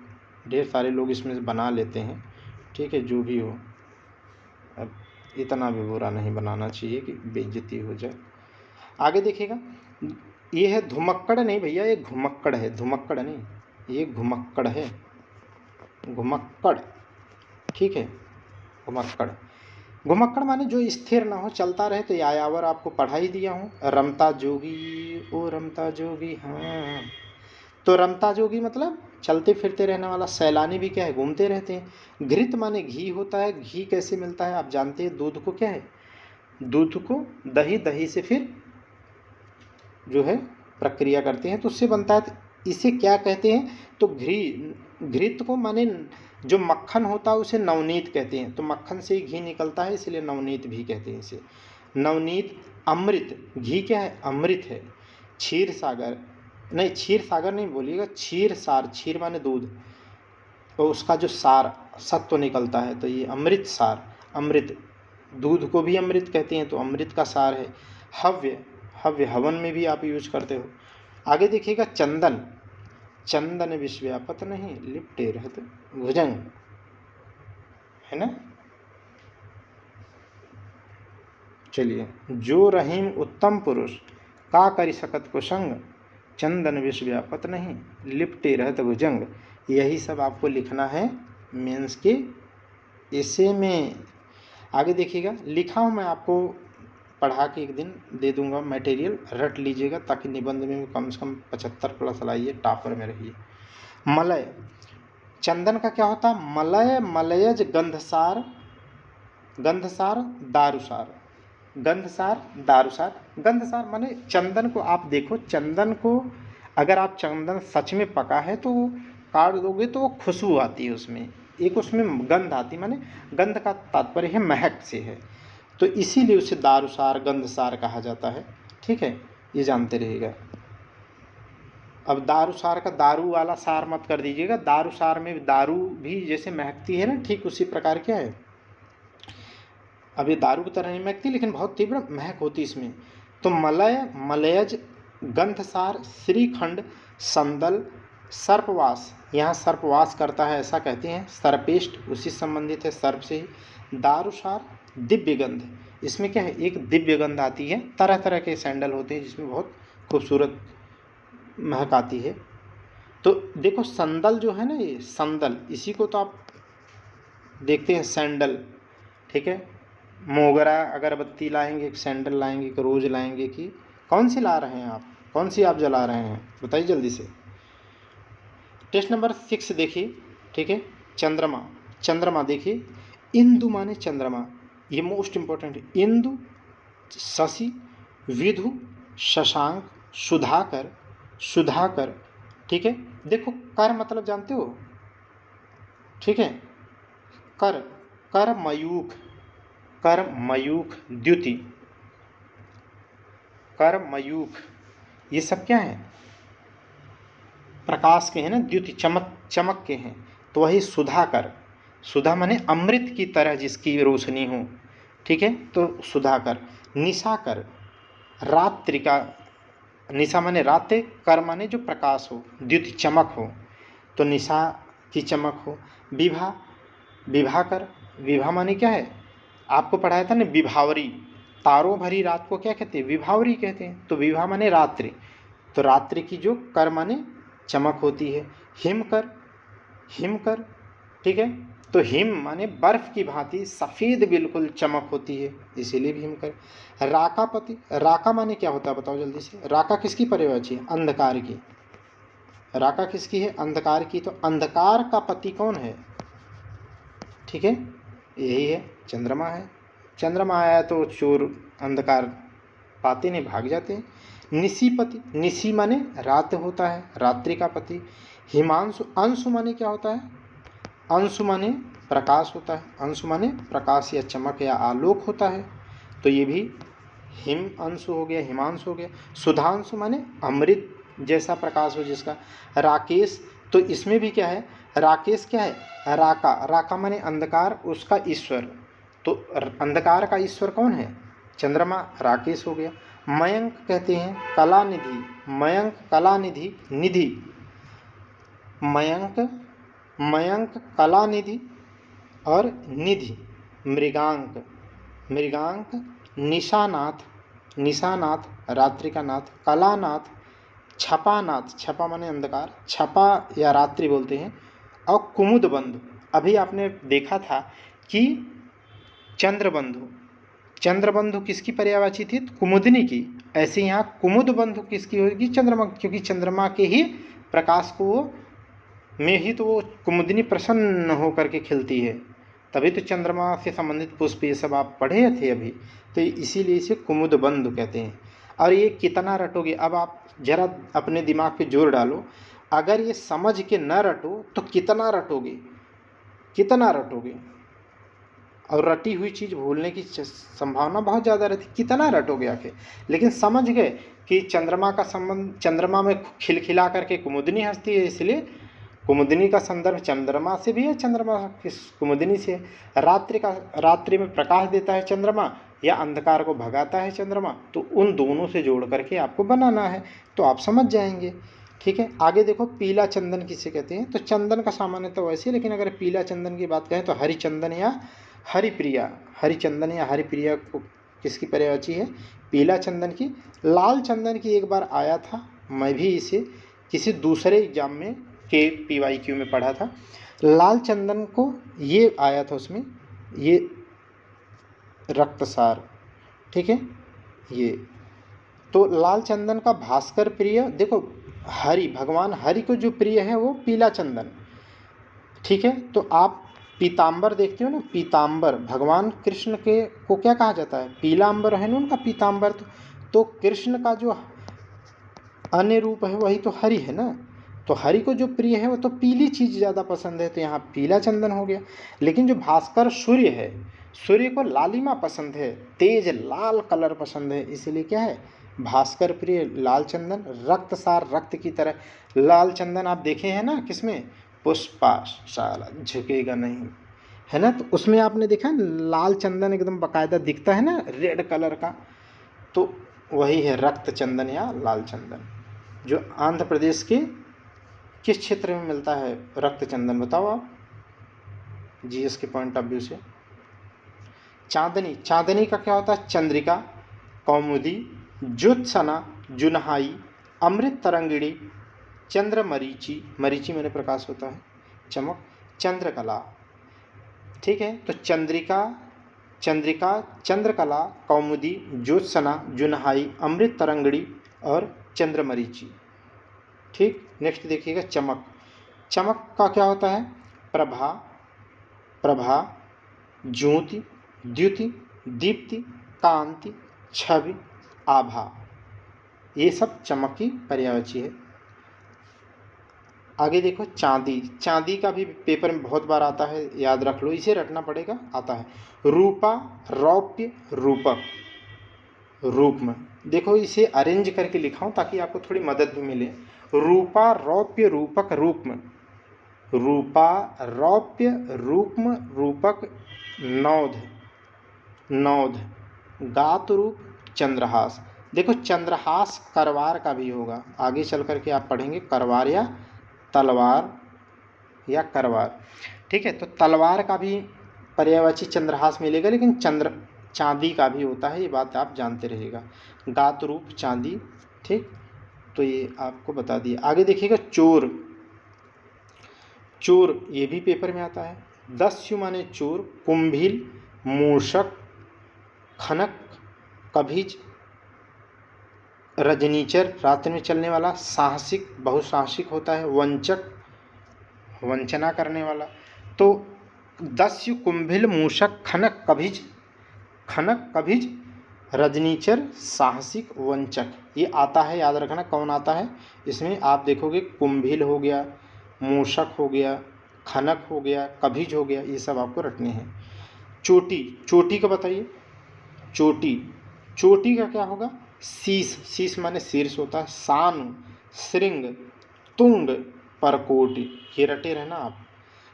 ढेर सारे लोग इसमें से बना लेते हैं। ठीक है, जो भी हो, अब इतना भी बुरा नहीं बनाना चाहिए कि बेइज्जती हो जाए। आगे देखिएगा, ये है धुमक्कड़ नहीं भैया, ये घुमक्कड़ है, धुमक्कड़ नहीं, ये घुमक्कड़ है, घुमक्कड़। ठीक है, घुमक्कड़, घुमक्कड़ माने जो स्थिर ना हो, चलता रहे। तो यायावर आपको पढ़ा ही दिया हूँ, रमता जोगी ओ रमता जोगी। हाँ, तो रमता जोगी मतलब चलते फिरते रहने वाला। सैलानी भी क्या है, घूमते रहते हैं। घृत माने घी होता है। घी कैसे मिलता है? आप जानते हैं, दूध को क्या है, दूध को दही, दही से फिर जो है प्रक्रिया करते हैं तो उससे बनता है। तो इसे क्या कहते हैं? तो घृत को माने जो मक्खन होता है उसे नवनीत कहते हैं। तो मक्खन से ही घी निकलता है, इसलिए नवनीत भी कहते हैं इसे, नवनीत। अमृत, घी क्या है? अमृत है। क्षीर सागर नहीं, क्षीर सागर नहीं बोलिएगा, क्षीर सार, क्षीर माने दूध, तो उसका जो सार सत्व निकलता है, तो ये अमृत सार, अमृत। दूध को भी अमृत कहते हैं, तो अमृत का सार है। हव्य, हव्य हवन में भी आप यूज करते हो। आगे देखिएगा, चंदन, चंदन विश्व्यापत नहीं, लिपटे रहत भुजंग, है ना। चलिए, जो रहीम उत्तम पुरुष का करी सकत कुसंग, चंदन विश्व्यापत नहीं, लिपटे रहत भुजंग। यही सब आपको लिखना है मेंस के ऐसे में। आगे देखिएगा, लिखा हूँ मैं, आपको पढ़ा के एक दिन दे दूंगा मटेरियल, रट लीजिएगा ताकि निबंध में कम से कम 75 प्लस लाइए, टॉपर में रहिए। मलय, चंदन का क्या होता है? मलय, मलयज गंधसार, गंधसार दारुसार, गंधसार दारुसार। गंधसार माने चंदन को आप देखो, चंदन को अगर आप चंदन सच में पका है तो काट दोगे तो वो खुशबू आती है उसमें, एक उसमें गंध आती, माने गंध का तात्पर्य है महक से है, तो इसीलिए उसे दारुसार गंधसार कहा जाता है। ठीक है, ये जानते रहिएगा। अब दारुसार का दारू वाला सार मत कर दीजिएगा, दारुसार में दारू भी जैसे महकती है ना, ठीक उसी प्रकार क्या है, अब ये दारू की तरह नहीं महकती लेकिन बहुत तीव्र महक होती इसमें। तो मलय, मलयज, गंधसार, श्रीखंड, संदल, सर्पवास, यहाँ सर्पवास करता है ऐसा कहते हैं, सर्पेष्ट उसी से संबंधित है, सर्प से ही। दारुसार, दिव्य गंध, इसमें क्या है, एक दिव्य गंध आती है, तरह तरह के सैंडल होते हैं जिसमें बहुत खूबसूरत महक आती है। तो देखो, संदल जो है ना, ये संदल, इसी को तो आप देखते हैं सैंडल। ठीक है, मोगरा अगरबत्ती लाएंगे, एक सैंडल लाएंगे, एक रोज लाएंगे, कि कौन सी ला रहे हैं आप, कौन सी आप जला रहे हैं, बताइए जल्दी से। टेस्ट नंबर 6 देखिए। ठीक है, चंद्रमा, चंद्रमा देखिए, इंदु माने चंद्रमा, ये मोस्ट इंपॉर्टेंट है। इंदु, शशि, विधु, शशांक, सुधाकर, सुधाकर। ठीक है, देखो कर मतलब जानते हो, ठीक है, कर, कर मयूख, कर मयूख द्युति, कर मयूख, ये सब क्या है? प्रकाश के हैं ना, द्युति चमक चमक के हैं, तो वही सुधाकर। सुधा माने अमृत की तरह जिसकी रोशनी हो, ठीक है, तो सुधाकर। निशाकर, रात्रि का, निशा माने रात्रि, कर माने जो प्रकाश हो, द्युति चमक हो, तो निशा की चमक हो। विभा, विभाकर, विभा माने क्या है, आपको पढ़ाया था ना विभावरी, तारों भरी रात को क्या कहते हैं, विभावरी कहते हैं, तो विभा माने रात्रि, तो रात्रि की जो कर माने चमक होती है। हिमकर, हिमकर, ठीक है, तो हिम माने बर्फ की भांति सफ़ेद बिल्कुल चमक होती है, इसीलिए भी हिमकर। राकापति, राका माने क्या होता है बताओ जल्दी से, राका किसकी पर्यायवाची है, अंधकार की। राका किसकी है, अंधकार की, तो अंधकार का पति कौन है, ठीक है, यही है, चंद्रमा है। चंद्रमा आया तो चोर अंधकार पाते नहीं, भाग जाते हैं। निशिपति, निशि माने रात होता है, रात्रि का पति। हिमांशु, अंशु माने क्या होता है, अंशु माने प्रकाश होता है, अंशु माने प्रकाश या चमक या आलोक होता है, तो ये भी हिम अंशु हो गया, हिमांशु हो गया। सुधांशु माने अमृत जैसा प्रकाश हो जिसका। राकेश, तो इसमें भी क्या है, राकेश क्या है, राका, राका माने अंधकार, उसका ईश्वर, तो अंधकार का ईश्वर कौन है, चंद्रमा, राकेश हो गया। मयंक कहते हैं कलानिधि, मयंक कलानिधि, निधि, मयंक, मयंक कलानिधि और निधि। मृगांक, मृगांक, निशानाथ, निशानाथ रात्रि का नाथ, कलानाथ, छपानाथ, छपा माने अंधकार, छपा या रात्रि बोलते हैं। और कुमुदबंधु, अभी आपने देखा था कि चंद्रबंधु, चंद्रबंधु किसकी पर्यायवाची थी, कुमुदिनी की, ऐसे यहाँ कुमुदबंधु किसकी होगी, चंद्रमा, क्योंकि चंद्रमा के ही प्रकाश को में ही तो वो कुमुदिनी प्रसन्न होकर के खिलती है, तभी तो चंद्रमा से संबंधित पुष्प ये सब आप पढ़े थे अभी, तो इसीलिए इसे कुमुदबंधु कहते हैं। और ये कितना रटोगे, अब आप जरा अपने दिमाग पे जोर डालो, अगर ये समझ के न रटो तो कितना रटोगे, कितना रटोगे, और रटी हुई चीज़ भूलने की संभावना बहुत ज़्यादा रहती, कितना रटोगे आखिर। लेकिन समझ गए कि चंद्रमा का संबंध, चंद्रमा में खिलखिला करके कुमुदिनी हंसती है, इसलिए कुमुदिनी का संदर्भ चंद्रमा से भी है, चंद्रमा किस कुमुदिनी से है। रात्रि का, रात्रि में प्रकाश देता है चंद्रमा या अंधकार को भगाता है चंद्रमा, तो उन दोनों से जोड़ करके आपको बनाना है, तो आप समझ जाएंगे, ठीक है। आगे देखो, पीला चंदन किसे कहते हैं, तो चंदन का सामान्य तो वैसे, लेकिन अगर पीला चंदन की बात करें तो हरिचंदन या हरिप्रिया, हरिचंदन या हरिप्रिया को किसकी पर्यायवाची है, पीला चंदन की। लाल चंदन की एक बार आया था, मैं भी इसे किसी दूसरे एग्जाम में के PYQ में पढ़ा था, लाल चंदन को ये आया था उसमें, ये रक्तसार, ठीक है, ये तो लाल चंदन का भास्कर प्रिय, देखो हरि, भगवान हरि को जो प्रिय है वो पीला चंदन, ठीक है। तो आप पीताम्बर देखते हो ना, पीताम्बर भगवान कृष्ण के को क्या कहा जाता है, पीलाम्बर है ना उनका पीताम्बर, तो कृष्ण का जो अन्य रूप है वही तो हरि है ना, तो हरि को जो प्रिय है वो तो पीली चीज़ ज़्यादा पसंद है, तो यहाँ पीला चंदन हो गया। लेकिन जो भास्कर सूर्य है, सूर्य को लालिमा पसंद है, तेज लाल कलर पसंद है, इसीलिए क्या है, भास्कर प्रिय लाल चंदन। रक्तसार, रक्त की तरह, लाल चंदन आप देखे हैं ना किसमें, पुष्पाशाला, झुकेगा नहीं, है ना, तो उसमें आपने देखा लाल चंदन एकदम बाकायदा दिखता है ना, रेड कलर का, तो वही है रक्त चंदन या लाल चंदन। जो आंध्र प्रदेश के किस क्षेत्र में मिलता है रक्त चंदन, बताओ आप, GS के पॉइंट ऑफ व्यू से। चांदनी, चांदनी का क्या होता है, चंद्रिका, कौमुदी, ज्योत्सना, जुनहाई, अमृत तरंगिणी, चंद्र मरीचि, मरीचि मैंने प्रकाश होता है, चमक, चंद्रकला, ठीक है। तो चंद्रिका, चंद्रिका, चंद्रकला, कौमुदी, ज्योत्सना, जुनहाई, अमृत तरंगिणी और चंद्रमरीचि, ठीक। नेक्स्ट देखिएगा, चमक, चमक का क्या होता है, प्रभा, प्रभा, ज्योति, द्युति, दीप्ति, कांति, छवि, आभा, ये सब चमक की पर्यायवाची है। आगे देखो, चांदी, चांदी का भी पेपर में बहुत बार आता है, याद रख लो, इसे रटना पड़ेगा, आता है। रूपा, रौप्य, रूपक, रूप में, देखो इसे अरेंज करके लिखा हूँ ताकि आपको थोड़ी मदद भी मिले। रूपा रौप्य रूपक रूपम, रूपा रौप्य रूपम रूपक नौध, नौध गात रूप चंद्रहास। देखो चंद्रहास करवार का भी होगा, आगे चल करके आप पढ़ेंगे करवार या तलवार या करवार। ठीक है, तो तलवार का भी पर्यायवाची चंद्रहास मिलेगा, लेकिन चंद्र चांदी का भी होता है, ये बात आप जानते रहिएगा। गात रूप चांदी। ठीक, तो ये आपको बता दिया। आगे देखिएगा चोर, चोर ये भी पेपर में आता है। दस्यु माने चोर, कुंभिल, मूषक, खनक, कभिज, रजनीचर रात्रि में चलने वाला, साहसिक बहुसाहसिक होता है, वंचक वंचना करने वाला। तो दस्यु, कुंभिल, मूषक, खनक, कभिज, खनक, कभिज, रजनीचर, साहसिक, वंचक, ये आता है। याद रखना कौन आता है इसमें। आप देखोगे कुंभिल हो गया, मूषक हो गया, खनक हो गया, कभिज हो गया, ये सब आपको रटने हैं। चोटी, चोटी का बताइए। चोटी, चोटी का क्या होगा? शीश, शीश माने शीर्ष होता है। सानु, श्रृंग, तुंग, परकोटि, ये रटे रहना आप।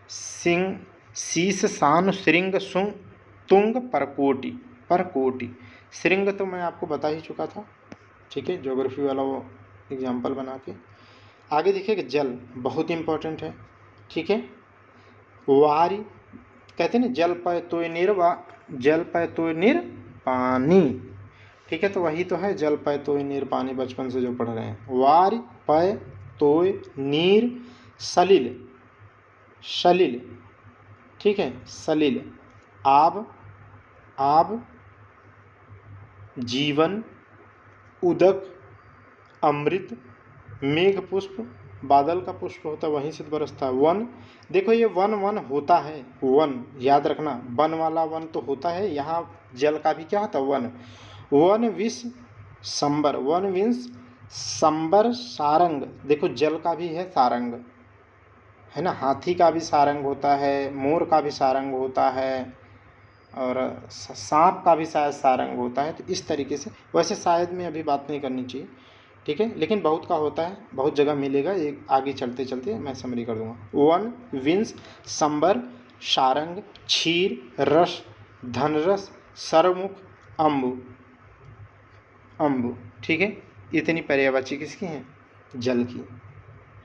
सिंह, शीश, सानु, श्रृंग, सुंग, तुंग, परकोटि, परकोटि। श्रृंग तो मैं आपको बता ही चुका था। ठीक है, ज्योग्राफी वाला वो एग्जाम्पल बना के। आगे देखिएगा जल, बहुत इंपॉर्टेंट है। ठीक है, वारी कहते हैं ना, जल पय तोय निर्वा, जल पय तोय निर पानी। ठीक है, तो वही तो है जल पय तोय नीर पानी, बचपन से जो पढ़ रहे हैं। वार, पय, तोय, नीर, सलिल, सलिल। ठीक है, सलिल, आब, आब, जीवन, उदक, अमृत, मेघ पुष्प, बादल का पुष्प होता है वहीं से तो बरसता है। वन, देखो ये वन वन होता है, वन याद रखना, वन वाला वन तो होता है, यहाँ जल का भी क्या होता है वन। वन विष संबर, वन विंश संबर सारंग, देखो जल का भी है सारंग, है ना। हाथी का भी सारंग होता है, मोर का भी सारंग होता है, और सांप का भी शायद सारंग होता है। तो इस तरीके से, वैसे शायद में अभी बात नहीं करनी चाहिए, ठीक है, लेकिन बहुत का होता है, बहुत जगह मिलेगा। एक आगे चलते चलते मैं समरी कर दूंगा। वन, विंश, संबर, सारंग, क्षीर, रस, धनरस, सर्वमुख, अम्बु, अम्बु। ठीक है, इतनी पर्यायवाची किसकी हैं? जल की।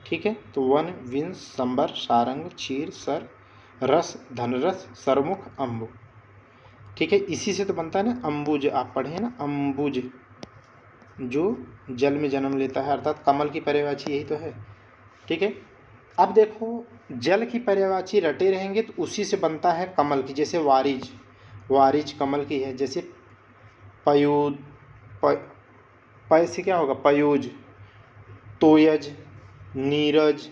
ठीक है, तो वन, विंश, संबर, सारंग, क्षीर, सर, रस, धनरस, सर्वमुख, अम्बु। ठीक है, इसी से तो बनता है ना अम्बुज, आप पढ़े हैं ना अम्बुज, जो जल में जन्म लेता है, अर्थात कमल की पर्यायवाची यही तो है। ठीक है, अब देखो जल की पर्यायवाची रटे रहेंगे तो उसी से बनता है कमल की। जैसे वारिज, वारिज कमल की है। जैसे पयोद, पय से क्या होगा? पयोज, तोयज, नीरज।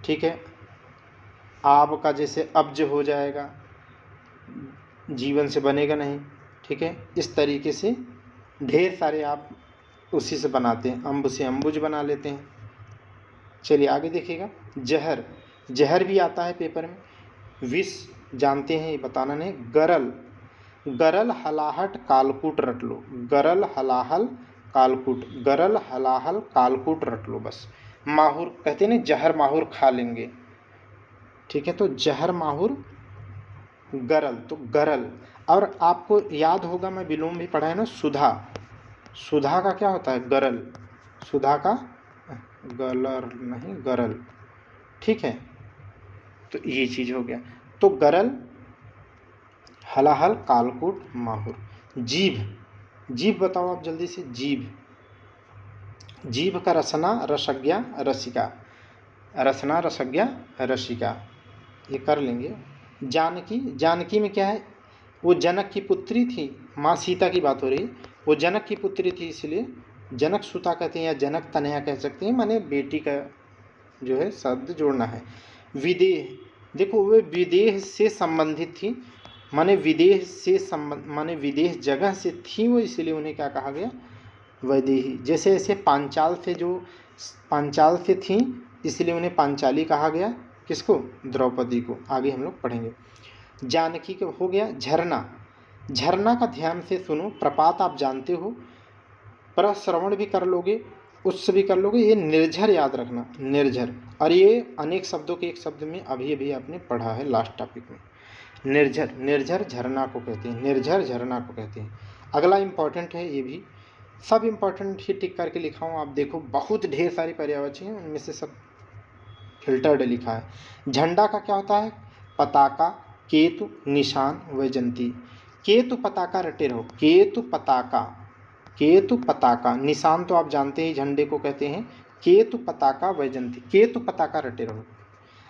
ठीक है, आब का जैसे अब्ज हो जाएगा, जीवन से बनेगा नहीं। ठीक है, इस तरीके से ढेर सारे आप उसी से बनाते हैं। अम्ब से अम्बुज बना लेते हैं। चलिए आगे देखिएगा। जहर, जहर भी आता है पेपर में। विष जानते हैं, ये बताना नहीं। गरल, गरल हलाहट कालकूट रट लो, गरल हलाहल कालकूट, गरल हलाहल कालकूट रट लो बस। माहुर कहते हैं ना, जहर माहुर खा लेंगे। ठीक है, तो जहर माहुर गरल, तो गरल। और आपको याद होगा, मैं विलोम भी पढ़ा है ना, सुधा, सुधा का क्या होता है? गरल, सुधा का गलर नहीं, गरल। ठीक है, तो ये चीज हो गया। तो गरल, हलाहल, कालकूट, माहुर। जीभ, जीभ बताओ आप जल्दी से। जीभ, जीभ का रसना, रसज्ञा, रसिका, रसना, रसज्ञा, रसिका, ये कर लेंगे। जानकी, जानकी में क्या है? वो जनक की पुत्री थी, माँ सीता की बात हो रही। वो जनक की पुत्री थी, इसलिए जनक सुता कहते हैं, या जनक तनया कह सकते हैं, माने बेटी का जो है शब्द जोड़ना है। विदेह, देखो वे विदेह से संबंधित थी, माने विदेह से संबंध, माने विदेह जगह से थी वो, इसलिए उन्हें क्या कहा गया? वैदेही। जैसे ऐसे पांचाल से, जो पांचाल से थी इसलिए उन्हें पांचाली कहा गया। किसको? द्रौपदी को। आगे हम लोग पढ़ेंगे। जानकी का हो गया। झरना, झरना का ध्यान से सुनो। प्रपात आप जानते हो, प्रश्रवण भी कर लोगे, उच्च भी कर लोगे। ये निर्झर याद रखना, निर्झर। और ये अनेक शब्दों के एक शब्द में अभी अभी आपने पढ़ा है लास्ट टॉपिक में। निर्झर, निर्झर झरना को कहते हैं, निर्झर झरना को कहते हैं। अगला इम्पॉर्टेंट है, ये भी सब इम्पॉर्टेंट ही टिक करके लिखा हूँ। आप देखो बहुत ढेर सारी पर्यायवाची हैं, उनमें से सब फिल्टर्ड लिखा है। झंडा का क्या होता है? पताका, केतु, निशान, वैजंती। केतु पताका रटे रहो, केतु पताका, केतु पताका। निशान तो आप जानते ही झंडे को कहते हैं। केतु पताका वैजंती, केतु पताका रटे रहो।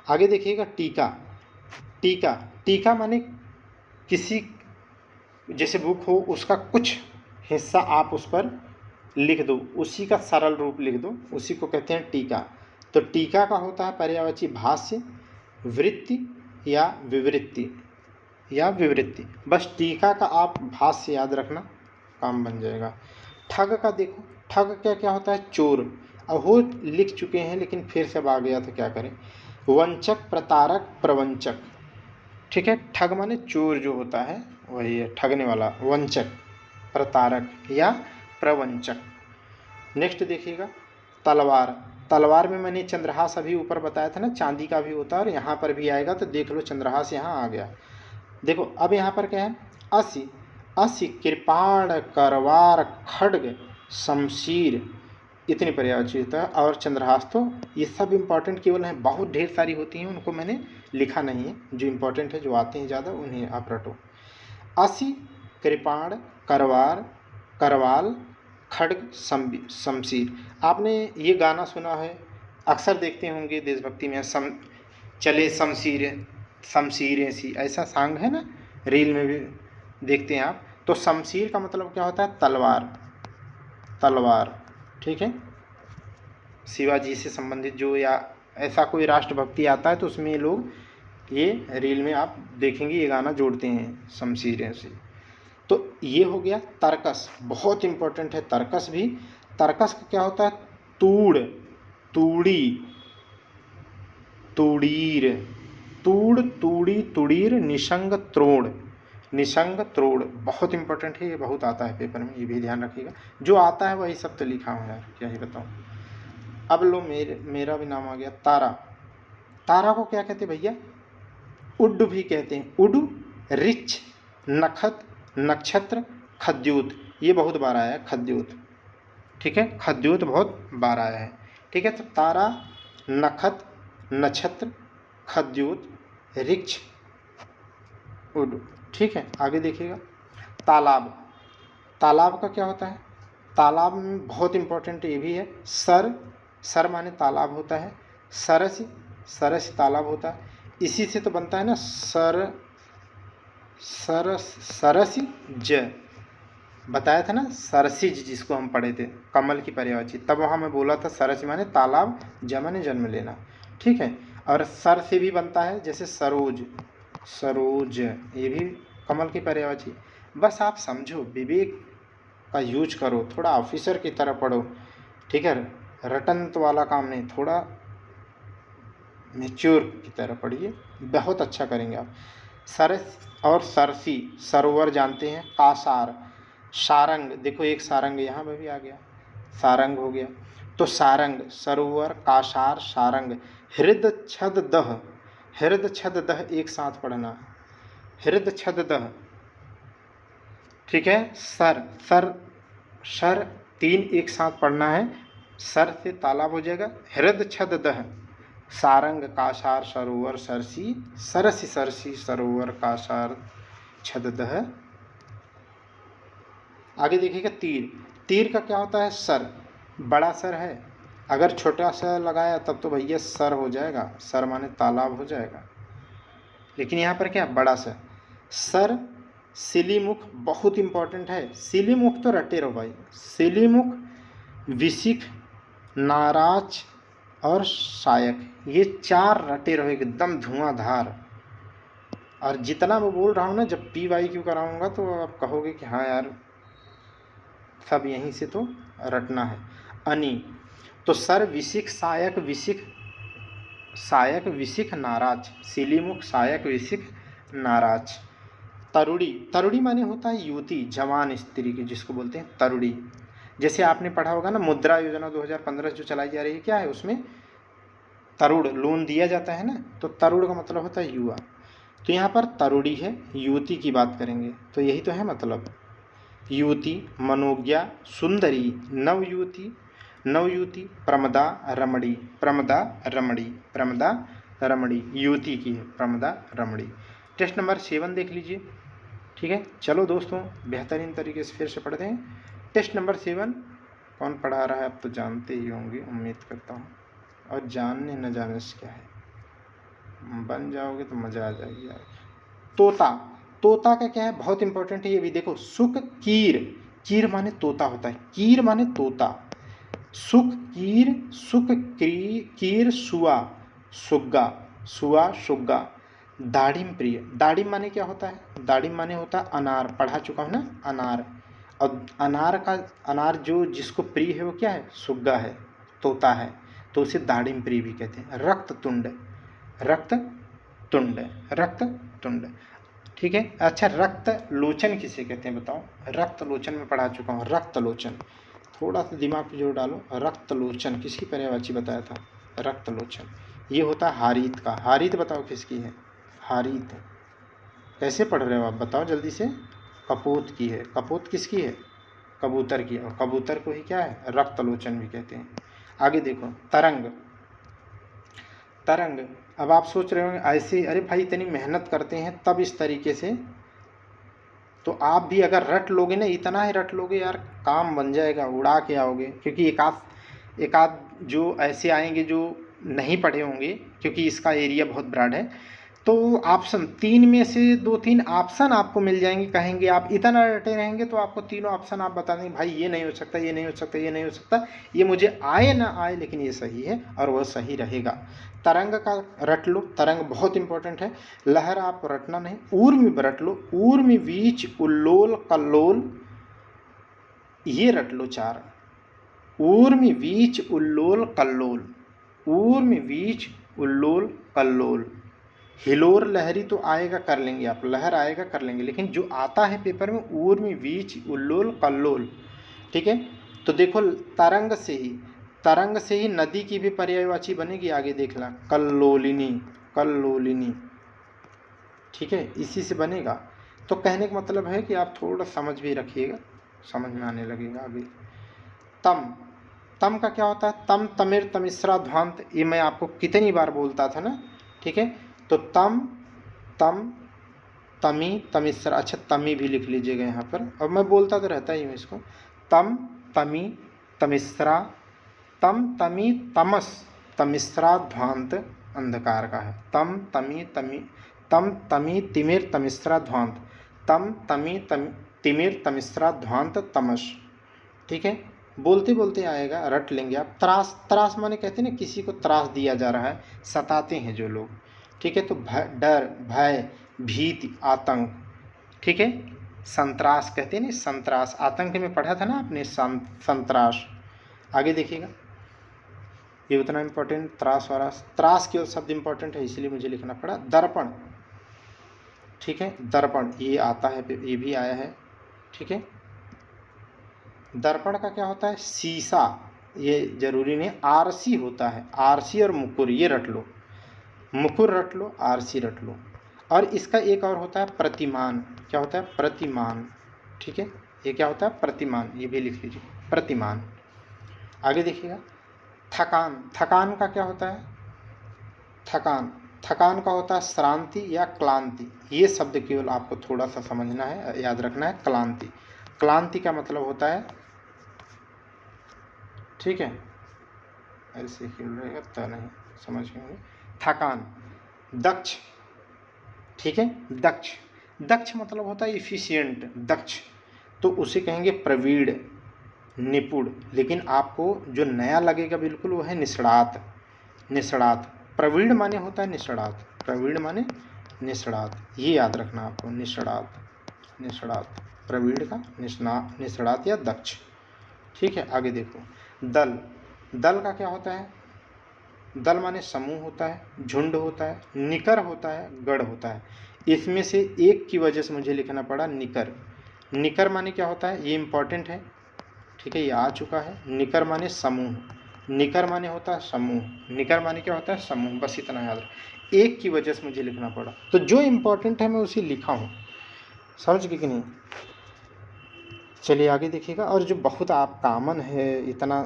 आगे देखिएगा टीका, टीका, टीका माने किसी जैसे बुक हो उसका कुछ हिस्सा आप उस पर लिख दो, उसी का सरल रूप लिख दो, उसी को कहते हैं टीका। तो टीका का होता है पर्यायवाची भाष्य, वृत्ति या विवृत्ति, या विवृत्ति। बस टीका का आप भाष्य याद रखना, काम बन जाएगा। ठग का देखो, ठग क्या क्या होता है? चोर। अब वो लिख चुके हैं लेकिन फिर से अब आ गया तो क्या करें। वंचक, प्रतारक, प्रवंचक। ठीक है, ठग माने चोर जो होता है वही है, ठगने वाला। वंचक, प्रतारक या प्रवंचक। नेक्स्ट देखिएगा तलवार। तलवार में मैंने चंद्रहास अभी ऊपर बताया था ना, चांदी का भी होता है, और यहाँ पर भी आएगा तो देख लो चंद्रहास यहाँ आ गया। देखो अब यहाँ पर क्या है? असी, असी, कृपाण, करवार, खड्ग, शमशीर, इतनी पर्यायवाची होता है। और चंद्रहास तो ये सब इम्पॉर्टेंट केवल हैं, बहुत ढेर सारी होती हैं, उनको मैंने लिखा नहीं है। जो इम्पोर्टेंट है, जो आते हैं ज़्यादा, उन्हें आप रटो। असी, कृपाण, करवार, करवाल, खड्ग, शमशीर। आपने ये गाना सुना है, अक्सर देखते होंगे देशभक्ति में, चले शमशीरें, शमशीरें सी, ऐसा सॉन्ग है ना, रील में भी देखते हैं आप। तो शमशीर का मतलब क्या होता है? तलवार, तलवार। ठीक है, शिवाजी से संबंधित जो या ऐसा कोई राष्ट्रभक्ति आता है तो उसमें ये लोग, ये रील में आप देखेंगे ये गाना जोड़ते हैं शमशीरें से। तो ये हो गया तर्कस, बहुत इंपॉर्टेंट है तर्कस भी। तर्कस का क्या होता है? तूड़, तूड़ी, तूड़ीर, तूड़, तूड़ी, तुड़ीर, निशंग, त्रोड़, निशंग, त्रोड़। बहुत इंपॉर्टेंट है, ये बहुत आता है पेपर में, ये भी ध्यान रखिएगा। जो आता है वही सब तो लिखा हूँ यार, क्या ही बताऊँ। अब लो मेरा भी नाम आ गया, तारा। तारा को क्या कहते हैं भैया? उड भी कहते हैं, उड, रिच, नखत, नक्षत्र, खद्योत। ये बहुत बार आया है, खद्योत। ठीक है, खद्योत बहुत बार आया है। ठीक है, तो तारा, नखत, नक्षत्र, खद्योत, रिच, उड। ठीक है, आगे देखिएगा तालाब। तालाब का क्या होता है? तालाब में बहुत इंपॉर्टेंट ये भी है, सर, सर माने तालाब होता है। सरस, सरस तालाब होता है। इसी से तो बनता है ना सर, सरस, सरस ज, बताया था ना सरसिज, जिसको हम पढ़े थे, कमल की पर्यायवाची। तब वहाँ मैं बोला था सरस माने तालाब, ज माने जन्म लेना। ठीक है, और सर से भी बनता है, जैसे सरोज, सरोज, ये भी कमल की पर्यायवाची। बस आप समझो, विवेक का यूज करो, थोड़ा ऑफिसर की तरह पढ़ो। ठीक है, रटंत वाला काम नहीं, थोड़ा मेच्योर की तरह पढ़िए, बहुत अच्छा करेंगे आप। सरस और सरसी, सरोवर जानते हैं। कासार, सारंग, देखो एक सारंग यहाँ में भी आ गया, सारंग हो गया। तो सारंग, सरोवर, कासार, सारंग। हृद छद दह, हृद छद दह एक साथ पढ़ना, हृद छद दह। ठीक है, सर, सर, सर, तीन एक साथ पढ़ना है, सर से तालाब हो जाएगा। हृद छद दह, सारंग, कासार, सरोवर, सरसी, सरसी, सरसी, सरोवर, कासार, छद दह। आगे देखिएगा तीर। तीर का क्या होता है? सर, बड़ा सर है, अगर छोटा सा लगाया तब तो भैया सर हो जाएगा, सर माने तालाब हो जाएगा, लेकिन यहाँ पर क्या, बड़ा सर। सर, सिलीमुख बहुत इंपॉर्टेंट है, सिलीमुख तो रटे रहो भाई, सिलीमुख, विशिख, नाराज और शायक, ये चार रटे रहो एकदम धुआंधार। और जितना मैं बोल रहा हूँ ना, जब PYQ कराऊंगा तो आप कहोगे कि हाँ यार सब यहीं से तो रटना है। अनि, तो सर, विशिख, शायक, विशिख, शायक, विशिख, नाराज, सिलीमुख, शायक, विशिख, नाराज। तरुड़ी, तरुड़ी माने होता है युवती, जवान स्त्री की, जिसको बोलते हैं तरुड़ी। जैसे आपने पढ़ा होगा ना, मुद्रा योजना 2015 जो चलाई जा रही है, क्या है उसमें तरुण लोन दिया जाता है ना, तो तरुण का मतलब होता है युवा। तो यहाँ पर तरुड़ी है, युवती की बात करेंगे तो यही तो है मतलब। युवती, मनोज्ञा, सुंदरी, नवयुवती, नवयुवती, प्रमदा, रमणी, प्रमदा, रमणी, प्रमदा, रमणी, युवती की है प्रमदा, रमणी। टेस्ट नंबर 7 देख लीजिए। ठीक है, चलो दोस्तों बेहतरीन तरीके से फिर से पढ़ते हैं। टेस्ट नंबर 7 कौन पढ़ा रहा है आप तो जानते ही होंगे, उम्मीद करता हूँ। और जानने न जाने से क्या है, बन जाओगे तो मज़ा आ जाएगी यार। तोता, तोता का क्या है, बहुत इंपॉर्टेंट है ये भी देखो। सुख कीर, कीर माने तोता होता है, कीर माने तोता। सुख कीर, सुख कीर सुआ, सुग्गा, सुआ सुग्गा। दाड़िम प्रिय, दाड़िम माने क्या होता है, दाड़िम माने होता है अनार, पढ़ा चुका हूँ ना अनार। और अनार जो जिसको प्रिय है वो क्या है, सुग्गा है, तोता है, तो उसे दाड़िम प्रिय भी कहते हैं। रक्त तुंड, रक्त तुंड, रक्त तुंड। ठीक है, अच्छा रक्त लोचन किसे कहते हैं बताओ। रक्त लोचन में पढ़ा चुका हूँ, रक्त लोचन। थोड़ा सा दिमाग पे जोर डालो, रक्त लोचन किसकी पर्यायवाची बताया था, रक्त लोचन। ये होता है हारीत का। हारीत बताओ किसकी है, हारीत। कैसे पढ़ रहे हो आप बताओ जल्दी से। कपोत की है, कपोत किसकी है, कबूतर की, और कबूतर को ही क्या है, रक्त लोचन भी कहते हैं। आगे देखो, तरंग, तरंग। अब आप सोच रहे होंगे ऐसे, अरे भाई इतनी मेहनत करते हैं तब इस तरीके से, तो आप भी अगर रट लोगे ना, इतना ही रट लोगे यार, काम बन जाएगा, उड़ा के आओगे। क्योंकि एक आध जो ऐसे आएंगे जो नहीं पढ़े होंगे, क्योंकि इसका एरिया बहुत ब्रॉड है, तो ऑप्शन 3 में से 2-3 ऑप्शन आपको मिल जाएंगे। कहेंगे आप इतना रटे रहेंगे तो आपको तीनों ऑप्शन आप बता देंगे, भाई ये नहीं हो सकता, ये नहीं हो सकता, ये नहीं हो सकता, ये मुझे आए ना आए लेकिन ये सही है, और वह सही रहेगा। तरंग का रट लो, तरंग बहुत इंपॉर्टेंट है। लहर आप रटना नहीं, ऊर्मि रट लो, ऊर्मि वीच उल्लोल कल्लोल, ये रट लो 4। ऊर्मि वीच उल्लोल कल्लोल, ऊर्मि वीच उल्लोल कल्लोल। हिलोर लहरी तो आएगा कर लेंगे आप, लहर आएगा कर लेंगे, लेकिन जो आता है पेपर में ऊर्मि वीच उल्लोल कल्लोल। ठीक है, तो देखो तरंग से ही नदी की भी पर्यायवाची बनेगी, आगे देखना, कल्लोलिनी, कल्लोलिनी। ठीक है, इसी से बनेगा। तो कहने का मतलब है कि आप थोड़ा समझ भी रखिएगा, समझ में आने लगेगा आगे। तम, तम का क्या होता है, तम तमिर तमिश्रा ध्वांत, ये मैं आपको कितनी बार बोलता था ना। ठीक है, तो तम, तम, तमी, तमिश्रा, अच्छा तमी भी लिख लीजिएगा यहाँ पर, अब मैं बोलता तो रहता ही हूँ इसको। तम, तमी, तमिश्रा, तम, तमी, तमस, तमिश्रा ध्वांत अंधकार का है। तम, तमी, तम, तमी, तिमिर, तमिश्रा ध्वांत, तम, तमी, तिमिर, तमिश्रा ध्वांत तमस। ठीक है, बोलते बोलते आएगा, रट लेंगे आप। त्रास, त्रास माने कहते हैं ना किसी को त्रास दिया जा रहा है, सताते हैं जो लोग। ठीक है, तो डर, भय, भीति, आतंक। ठीक है, संत्रास कहते हैं ना, संत्रास, आतंक में पढ़ा था ना आपने, संत्रास। आगे देखिएगा, ये उतना इंपॉर्टेंट त्रास वाला, त्रास केवल शब्द इंपॉर्टेंट है इसलिए मुझे लिखना पड़ा। दर्पण, ठीक है, दर्पण ये आता है, ये भी आया है। ठीक है, दर्पण का क्या होता है, शीशा, ये जरूरी नहीं, आरसी होता है, आरसी और मुकुर, ये रट लो, मुकुर रट लो, आरसी रट लो। और इसका एक और होता है प्रतिमान, क्या होता है, प्रतिमान। ठीक है, ये क्या होता है, प्रतिमान, ये भी लिख लीजिए, प्रतिमान। आगे देखिएगा, थकान, थकान का क्या होता है, थकान, थकान का होता है श्रांति या क्लांति। ये शब्द केवल आपको थोड़ा सा समझना है, याद रखना है, क्लांति। क्लांति का मतलब होता है, ठीक है, ऐसे ही रहेगा तो नहीं समझ गए। थकान, दक्ष, ठीक है, दक्ष, दक्ष मतलब होता है इफिशिएंट, दक्ष, तो उसे कहेंगे प्रवीण, निपुण। लेकिन आपको जो नया लगेगा बिल्कुल वो है निष्णात, निष्णात। प्रवीण माने होता है निष्णात, प्रवीण माने निष्णात, ये याद रखना आपको, निष्णात, निष्णात, प्रवीण का निष्णात या दक्ष। ठीक है, आगे देखो, दल, दल का क्या होता है, दल माने समूह होता है, झुंड होता है, निकर होता है, गढ़ होता है। इसमें से एक की वजह से मुझे लिखना पड़ा निकर। निकर माने क्या होता है, ये इंपॉर्टेंट है। ठीक है, ये आ चुका है। निकर माने समूह, निकर माने होता है समूह, निकर माने क्या होता है समूह, बस इतना याद रख। एक की वजह से मुझे लिखना पड़ा, तो जो इम्पोर्टेंट है मैं उसे लिखा हूँ, समझ गए कि नहीं। चलिए आगे देखिएगा। और जो बहुत आप कॉमन है, इतना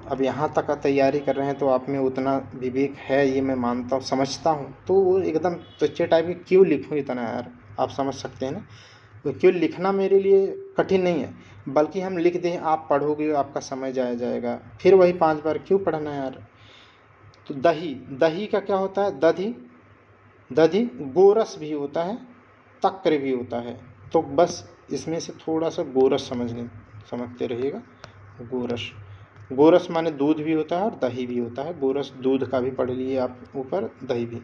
अब यहाँ तक का तैयारी कर रहे हैं तो आप में उतना विवेक है ये मैं मानता हूँ, समझता हूँ, तो वो एकदम तुच्छे टाइप के क्यों लिखूँ इतना यार, आप समझ सकते हैं ना। तो क्यों लिखना मेरे लिए कठिन नहीं है, बल्कि हम लिख दें, आप पढ़ोगे आपका समय जाया जाएगा, फिर वही 5 बार क्यों पढ़ना यार। तो दही, दही का क्या होता है, दधी, दधी गोरस भी होता है, तक्र भी होता है, तो बस इसमें से थोड़ा सा गोरस समझते रहिएगा। गोरस, गोरस माने दूध भी होता है और दही भी होता है, गोरस दूध का भी पढ़ लिए आप ऊपर, दही भी।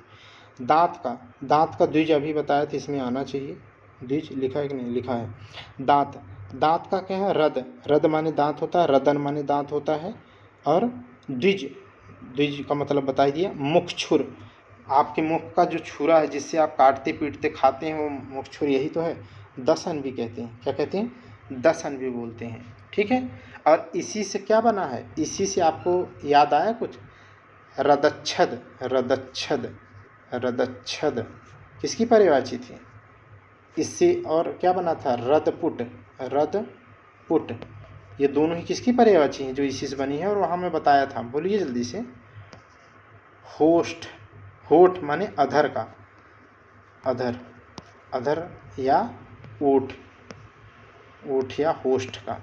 दांत का, दांत का द्विज अभी बताया था, इसमें आना चाहिए, द्विज लिखा है कि नहीं, लिखा है। दांत, दांत का क्या है, रद, रद माने दांत होता है, रदन माने दांत होता है। और द्विज, द्विज का मतलब बता दिया। मुख छुर, आपके मुख का जो छुरा है जिससे आप काटते पीटते खाते हैं वो मुख छुर यही तो है। दसन भी कहते हैं, क्या कहते हैं, दसन भी बोलते हैं, ठीक है। और इसी से क्या बना है, इसी से आपको याद आया कुछ, रदच्छद, रदच्छद, रदच्छद किसकी पर्यायवाची थी, इससे और क्या बना था, रदपुट, रदपुट, ये दोनों ही किसकी पर्यायवाची हैं, जो इसी से बनी है, और वहाँ मैं बताया था, बोलिए जल्दी से। होस्ट, होठ माने अधर का, अधर, अधर या ओठ, ओठ या होस्ट का।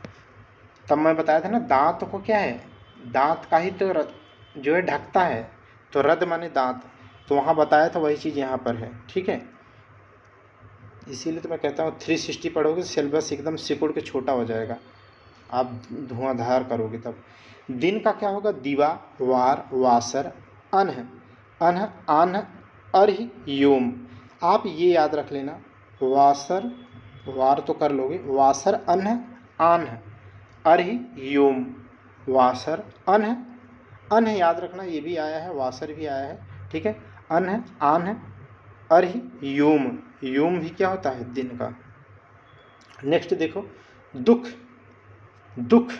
तब मैं बताया था ना, दांत को क्या है, दांत का ही तो जो है ढकता है, तो रद माने दांत, तो वहाँ बताया था वही चीज़ यहाँ पर है, ठीक है। इसीलिए तो मैं कहता हूँ 360 पढ़ोगे सिलेबस एकदम सिकुड़ के छोटा हो जाएगा, आप धुआंधार करोगे तब। दिन का क्या होगा, दिवा, वार, वासर, अनह, अनह, आन्ह, अर्ह, योम। आप ये याद रख लेना, वासर, वार तो कर लोगे, वासर, अनह, आन्ह, अर्ह, योम, वासर, अनह, अनह याद रखना, ये भी आया है, वासर भी आया है, ठीक है। अनह, आन्ह, अर्ह, योम, योम भी क्या होता है, दिन का। नेक्स्ट देखो, दुख, दुख,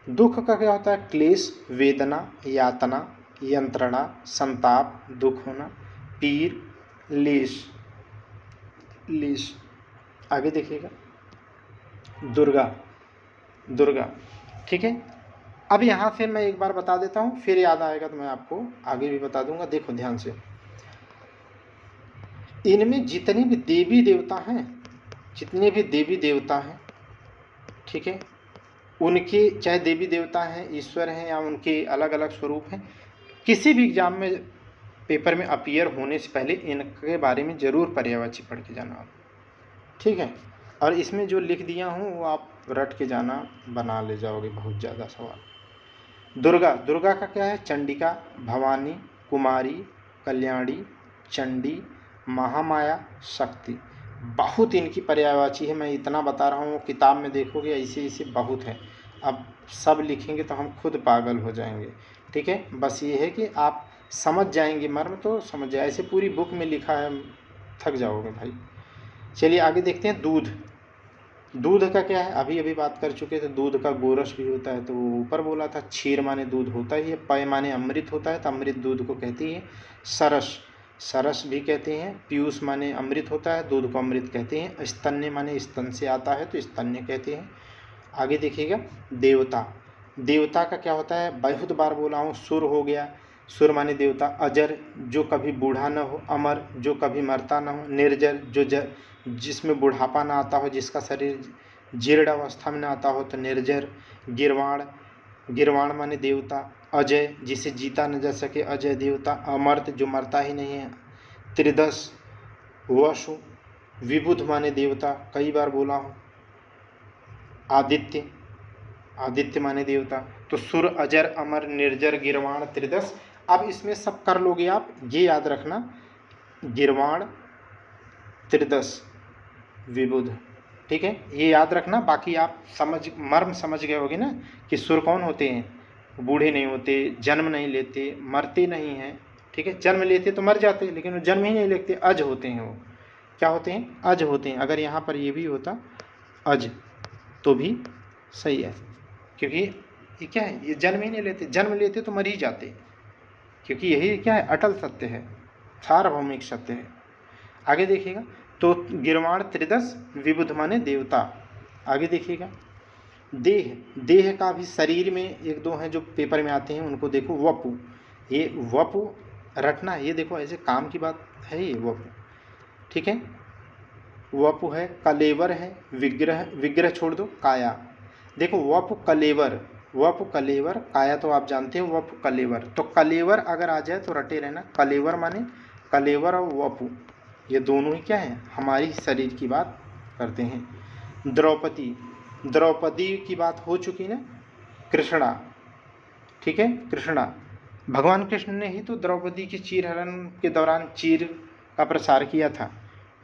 दुख का क्या होता है, क्लेश, वेदना, यातना, यंत्रणा, संताप, दुख होना, पीर, लेश, लेश। आगे देखिएगा, दुर्गा, दुर्गा, ठीक है। अब यहाँ से मैं एक बार बता देता हूँ, फिर याद आएगा तो मैं आपको आगे भी बता दूंगा। देखो ध्यान से, इनमें जितने भी देवी देवता हैं, जितने भी देवी देवता हैं, ठीक है, उनके चाहे देवी देवता हैं, ईश्वर हैं, या उनके अलग अलग स्वरूप हैं, किसी भी एग्जाम में पेपर में अपीयर होने से पहले इनके बारे में ज़रूर पर्यायवाची पढ़ के जाना आप, ठीक है। और इसमें जो लिख दिया हूँ वो आप रट के जाना, बना ले जाओगे बहुत ज़्यादा सवाल। दुर्गा, दुर्गा का क्या है, चंडिका, भवानी, कुमारी, कल्याणी, चंडी, महामाया, शक्ति। बहुत इनकी पर्यायवाची है, मैं इतना बता रहा हूँ, किताब में देखोगे ऐसे ऐसे बहुत है, अब सब लिखेंगे तो हम खुद पागल हो जाएंगे, ठीक है। बस ये है कि आप समझ जाएंगे मर्म तो समझ जाए, ऐसे पूरी बुक में लिखा है, थक जाओगे भाई। चलिए आगे देखते हैं, दूध, दूध का क्या है, अभी अभी बात कर चुके थे, दूध का गोरस भी होता है, तो वो ऊपर बोला था, क्षीर माने दूध होता ही है, पय माने अमृत होता है, तो अमृत दूध को कहती है। सरस, सरस भी कहते हैं, पीयूष माने अमृत होता है, दूध को अमृत कहते हैं। स्तन्य माने स्तन से आता है, तो स्तन्य कहते हैं। आगे देखिएगा, देवता, देवता का क्या होता है, बहुत बार बोला हूँ, सुर हो गया, सुर माने देवता। अजर, जो कभी बूढ़ा न हो, अमर, जो कभी मरता न हो, निर्जर, जो जिसमें बुढ़ापा ना आता हो, जिसका शरीर जीर्ण अवस्था में ना आता हो, तो निर्जर। गिरवाण, गिरवाण माने देवता। अजय, जिसे जीता न जा सके, अजय देवता। अमर्त, जो मरता ही नहीं है। त्रिदश, वसु, विबुध माने देवता, कई बार बोला हूँ। आदित्य, आदित्य माने देवता। तो सुर, अजर, अमर, निर्जर, गिरवाण, त्रिदश। अब इसमें सब कर लोगे आप, ये याद रखना, गिरवाण, त्रिदश, विबुध, ठीक है, ये याद रखना। बाकी आप मर्म समझ गए होगे ना, कि सुर कौन होते हैं, बूढ़े नहीं होते, जन्म नहीं लेते, मरते नहीं हैं, ठीक है। जन्म लेते तो मर जाते, लेकिन वो जन्म ही नहीं लेते, अज होते हैं वो, क्या होते हैं, अज होते हैं। अगर यहाँ पर ये भी होता अज तो भी सही है, क्योंकि ये क्या है, ये जन्म ही नहीं लेते, जन्म लेते तो मर ही जाते, क्योंकि यही क्या है, अटल सत्य है, सार्वभौमिक सत्य है। आगे देखिएगा, तो गिरवाण त्रिदश विबुध माने देवता। आगे देखिएगा, देह, देह का भी शरीर में एक दो हैं जो पेपर में आते हैं, उनको देखो, वपु, ये वपु रटना, ये देखो ऐसे काम की बात है ये वपु, ठीक है। वपु है, कलेवर है, विग्रह, विग्रह छोड़ दो, काया, देखो वपु कलेवर, वपु कलेवर, काया तो आप जानते हो, वपु कलेवर, तो कलेवर अगर आ जाए तो रटे रहना, कलेवर माने कलेवर और वपु, ये दोनों ही क्या है, हमारी शरीर की बात करते हैं। द्रौपदी, द्रौपदी की बात हो चुकी ना, कृष्णा, ठीक है, कृष्णा, भगवान कृष्ण ने ही तो द्रौपदी की चीर हरण के दौरान चीर का प्रसार किया था,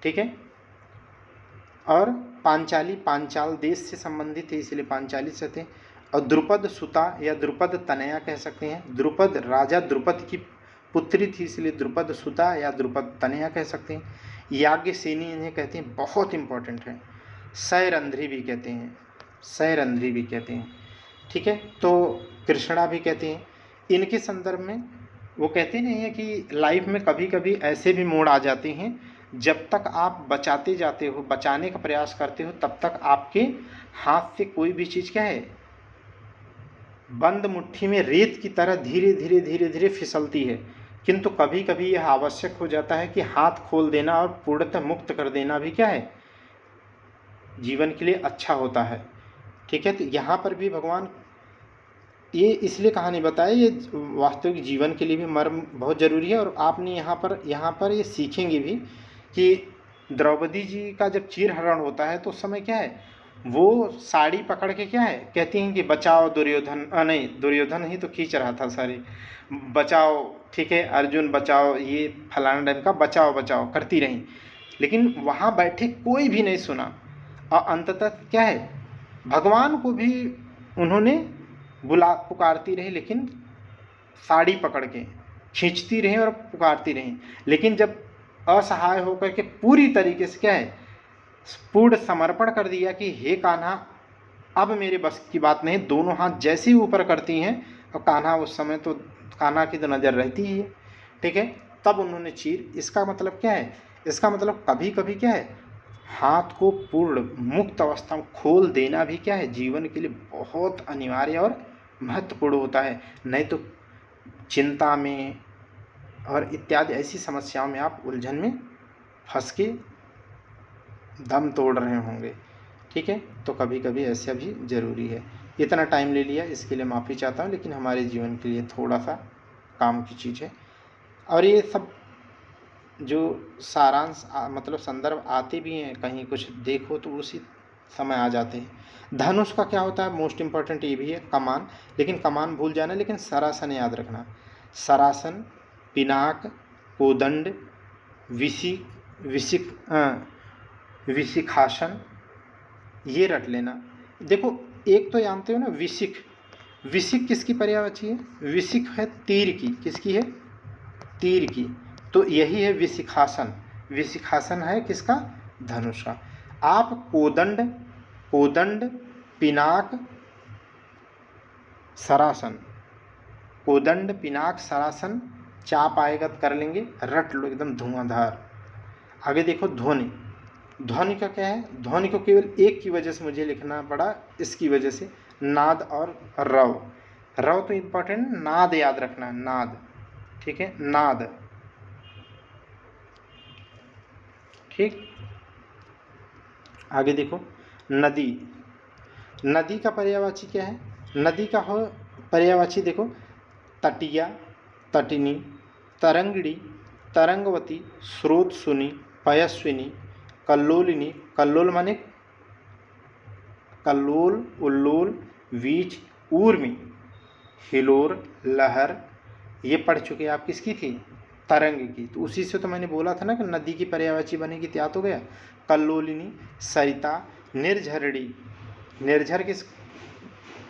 ठीक है। और पांचाली, पांचाल देश से संबंधित है इसलिए पांचाली से थे। और द्रुपद सुता या द्रुपद तनया कह सकते हैं, द्रुपद राजा द्रुपद की पुत्री थी इसलिए द्रुपद सुता या द्रुपद तनया कह सकते हैं। याज्ञसेनी इन्हें कहते हैं, बहुत इंपॉर्टेंट है। सैरंध्री भी कहते हैं, सैरंध्री भी कहते हैं, ठीक है। तो कृष्णा भी कहते हैं। इनके संदर्भ में वो कहते नहीं है कि लाइफ में कभी कभी ऐसे भी मोड़ आ जाते हैं, जब तक आप बचाते जाते हो, बचाने का प्रयास करते हो, तब तक आपके हाथ से कोई भी चीज़ क्या है, बंद मुट्ठी में रेत की तरह धीरे धीरे धीरे धीरे फिसलती है। किंतु कभी कभी यह आवश्यक हो जाता है कि हाथ खोल देना और पूर्णतः मुक्त कर देना भी क्या है, जीवन के लिए अच्छा होता है, ठीक है। तो यहाँ पर भी भगवान ये इसलिए कहानी बताए, ये वास्तविक जीवन के लिए भी मर्म बहुत ज़रूरी है। और आपने यहाँ पर ये सीखेंगे भी कि द्रौपदी जी का जब चीरहरण होता है तो उस समय क्या है, वो साड़ी पकड़ के क्या है, कहती हैं कि बचाओ दुर्योधन, नहीं दुर्योधन ही तो खींच रहा था सारी, बचाओ, ठीक है, अर्जुन बचाओ, ये फलाना टाइम का बचाओ बचाओ करती रहीं, लेकिन वहाँ बैठे कोई भी नहीं सुना। और अंततः क्या है, भगवान को भी उन्होंने पुकारती रही, लेकिन साड़ी पकड़ के खींचती रहीं और पुकारती रहीं, लेकिन जब असहाय होकर के पूरी तरीके से क्या है, पूर्ण समर्पण कर दिया कि हे कान्हा अब मेरे बस की बात नहीं, दोनों हाथ जैसे ही ऊपर करती हैं, और कान्हा उस समय तो कान्हा की तो नज़र रहती ही है, ठीक है, तब उन्होंने चीर। इसका मतलब क्या है, इसका मतलब कभी कभी क्या है, हाथ को पूर्ण मुक्त अवस्था में खोल देना भी क्या है, जीवन के लिए बहुत अनिवार्य और महत्वपूर्ण होता है। नहीं तो चिंता में और इत्यादि ऐसी समस्याओं में आप उलझन में फंस के दम तोड़ रहे होंगे, ठीक है। तो कभी कभी ऐसा भी ज़रूरी है। इतना टाइम ले लिया इसके लिए माफ़ी चाहता हूँ, लेकिन हमारे जीवन के लिए थोड़ा सा काम की चीज़ है। और ये सब जो सारांश मतलब संदर्भ आते भी हैं, कहीं कुछ देखो तो उसी समय आ जाते हैं। धनुष का क्या होता है, मोस्ट इम्पॉर्टेंट ये भी है, कमान, लेकिन कमान भूल जाना, लेकिन सरासन याद रखना। सरासन, पिनाक, कोदंड, विशिखासन, ये रट लेना। देखो एक तो जानते हो ना, विशिख, विशिख किसकी पर्यायवाची है, विशिख है तीर की, किसकी है, तीर की, तो यही है विशिखासन। विशिखासन है किसका, धनुष का। आप कोदंड, कोदंड, पिनाक, सरासन, कोदंड पिनाक सरासन चाप आएगा कर लेंगे, रट लो एकदम धुआंधार। आगे देखो ध्वनि, ध्वनि का क्या है, ध्वनि को केवल एक की वजह से मुझे लिखना पड़ा, इसकी वजह से, नाद और रव। रव तो इम्पोर्टेंट, नाद याद रखना, नाद, ठीक है, नाद, ठीक। आगे देखो नदी, नदी का पर्यायवाची क्या है, नदी का हो पर्यायवाची देखो, तटिया, तटिनी, तरंगिणी, तरंगवती, स्रोत सुनी, पयस्विनी, कल्लोलिनी, कल्लोल माने कल्लोल, उल्लोल, वीच, ऊर्मी, हिलोर, लहर, ये पढ़ चुके आप, किसकी थी, तरंग की। तो उसी से तो मैंने बोला था ना कि नदी की पर्यायवाची बनेगी, त्याग हो गया। कल्लोलिनी, सरिता, निर्झरड़ी,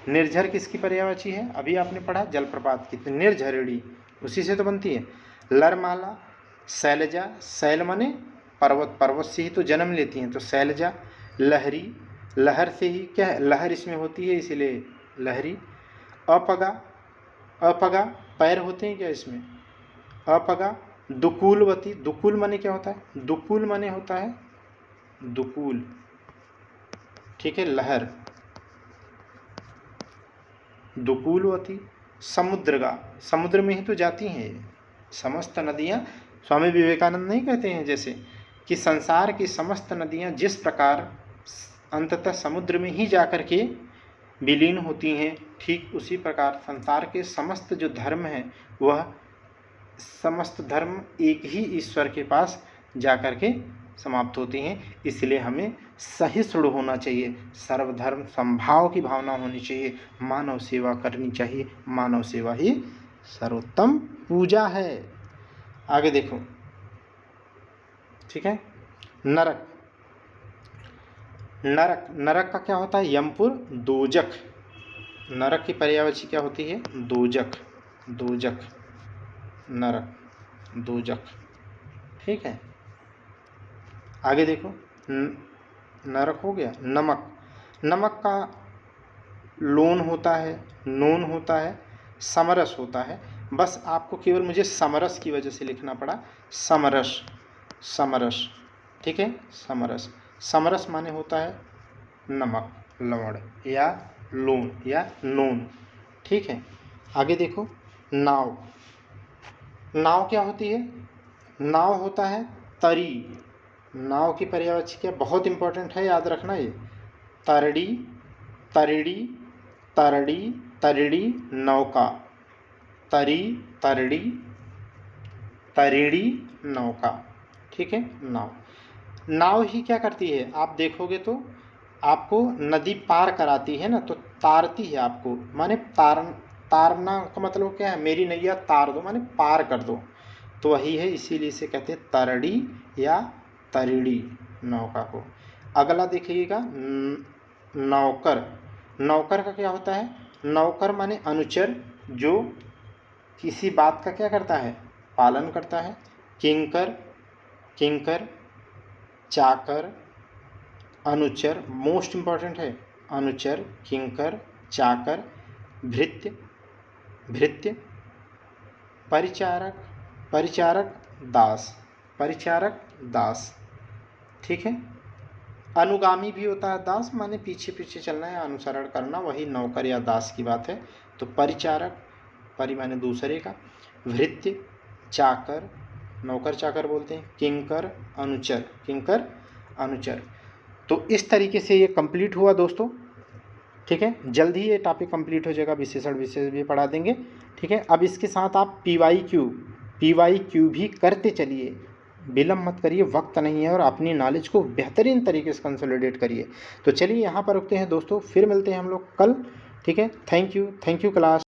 निर्झर किसकी पर्यायवाची है, अभी आपने पढ़ा जलप्रपात की, तो निर्झरड़ी उसी से तो बनती है। लरमाला, शैलजा, शैल माने पर्वत, पर्वत से ही तो जन्म लेती हैं, तो शैलजा, लहरी, लहर से ही क्या है, लहर इसमें होती है इसीलिए लहरी। अपगा, अपगा पैर होते हैं क्या इसमें, अपगा। दुकूलवती, दुकूल माने क्या होता है, दुकूल माने होता है दुकूल, ठीक है, लहर। दुकूलवती। समुद्रगा, समुद्र में ही तो जाती हैं ये समस्त नदियाँ। स्वामी विवेकानंद नहीं कहते हैं जैसे कि संसार की समस्त नदियाँ जिस प्रकार अंततः समुद्र में ही जाकर के विलीन होती हैं, ठीक उसी प्रकार संसार के समस्त जो धर्म हैं वह समस्त धर्म एक ही ईश्वर के पास जाकर के समाप्त होती हैं। इसलिए हमें सहिष्णु होना चाहिए, सर्वधर्म समभाव की भावना होनी चाहिए, मानव सेवा करनी चाहिए, मानव सेवा ही सर्वोत्तम पूजा है। आगे देखो, ठीक है। नरक, नरक, नरक का क्या होता है, यमपुर, दोजख। नरक की पर्यायवाची क्या होती है, दोजख, दोजख, नरक, दोजख, ठीक है। आगे देखो, नरक हो गया। नमक, नमक का लोन होता है, नून होता है, समरस होता है। बस आपको केवल मुझे समरस की वजह से लिखना पड़ा, समरस, समरस, ठीक है, समरस। समरस माने होता है नमक, लवण या लोन या नून, ठीक है। आगे देखो, नाव, नाव क्या होती है, नाव होता है तरी। नाव की पर्यायवाची क्या, बहुत इंपॉर्टेंट है, याद रखना ये, तरड़ी, तरिड़ी, तरड़ी, तरिड़ी, नौका, तरी, तरड़ी, तरिड़ी, नौका, ठीक है, नाव। नाव ही क्या करती है, आप देखोगे तो आपको नदी पार कराती है ना, तो तारती है आपको, माने तारना का मतलब क्या है, मेरी नैया तार दो माने पार कर दो, तो वही है, इसीलिए इसे कहते हैं तरड़ी या तरिड़ी नौका को। अगला देखिएगा, नौकर, नौकर का क्या होता है, नौकर माने अनुचर, जो किसी बात का क्या करता है, पालन करता है। किंकर, किंकर, चाकर, अनुचर, मोस्ट इंपॉर्टेंट है, अनुचर, किंकर, चाकर, भृत्य, भृत्य, परिचारक, परिचारक, दास, परिचारक, दास, ठीक है। अनुगामी भी होता है दास, माने पीछे पीछे चलना या अनुसरण करना, वही नौकर या दास की बात है। तो परिचारक, परि माने दूसरे का, भृत्य, चाकर, नौकर चाकर बोलते हैं, किंकर, अनुचर, किंकर, अनुचर। तो इस तरीके से ये कंप्लीट हुआ दोस्तों, ठीक है। जल्द ही ये टॉपिक कंप्लीट हो जाएगा, विशेषण विशेष भी पढ़ा देंगे, ठीक है। अब इसके साथ आप PYQ भी करते चलिए, विलम्ब मत करिए, वक्त नहीं है, और अपनी नॉलेज को बेहतरीन तरीके से कंसोलिडेट करिए। तो चलिए यहाँ पर रुकते हैं दोस्तों, फिर मिलते हैं हम लोग कल, ठीक है। Thank you class.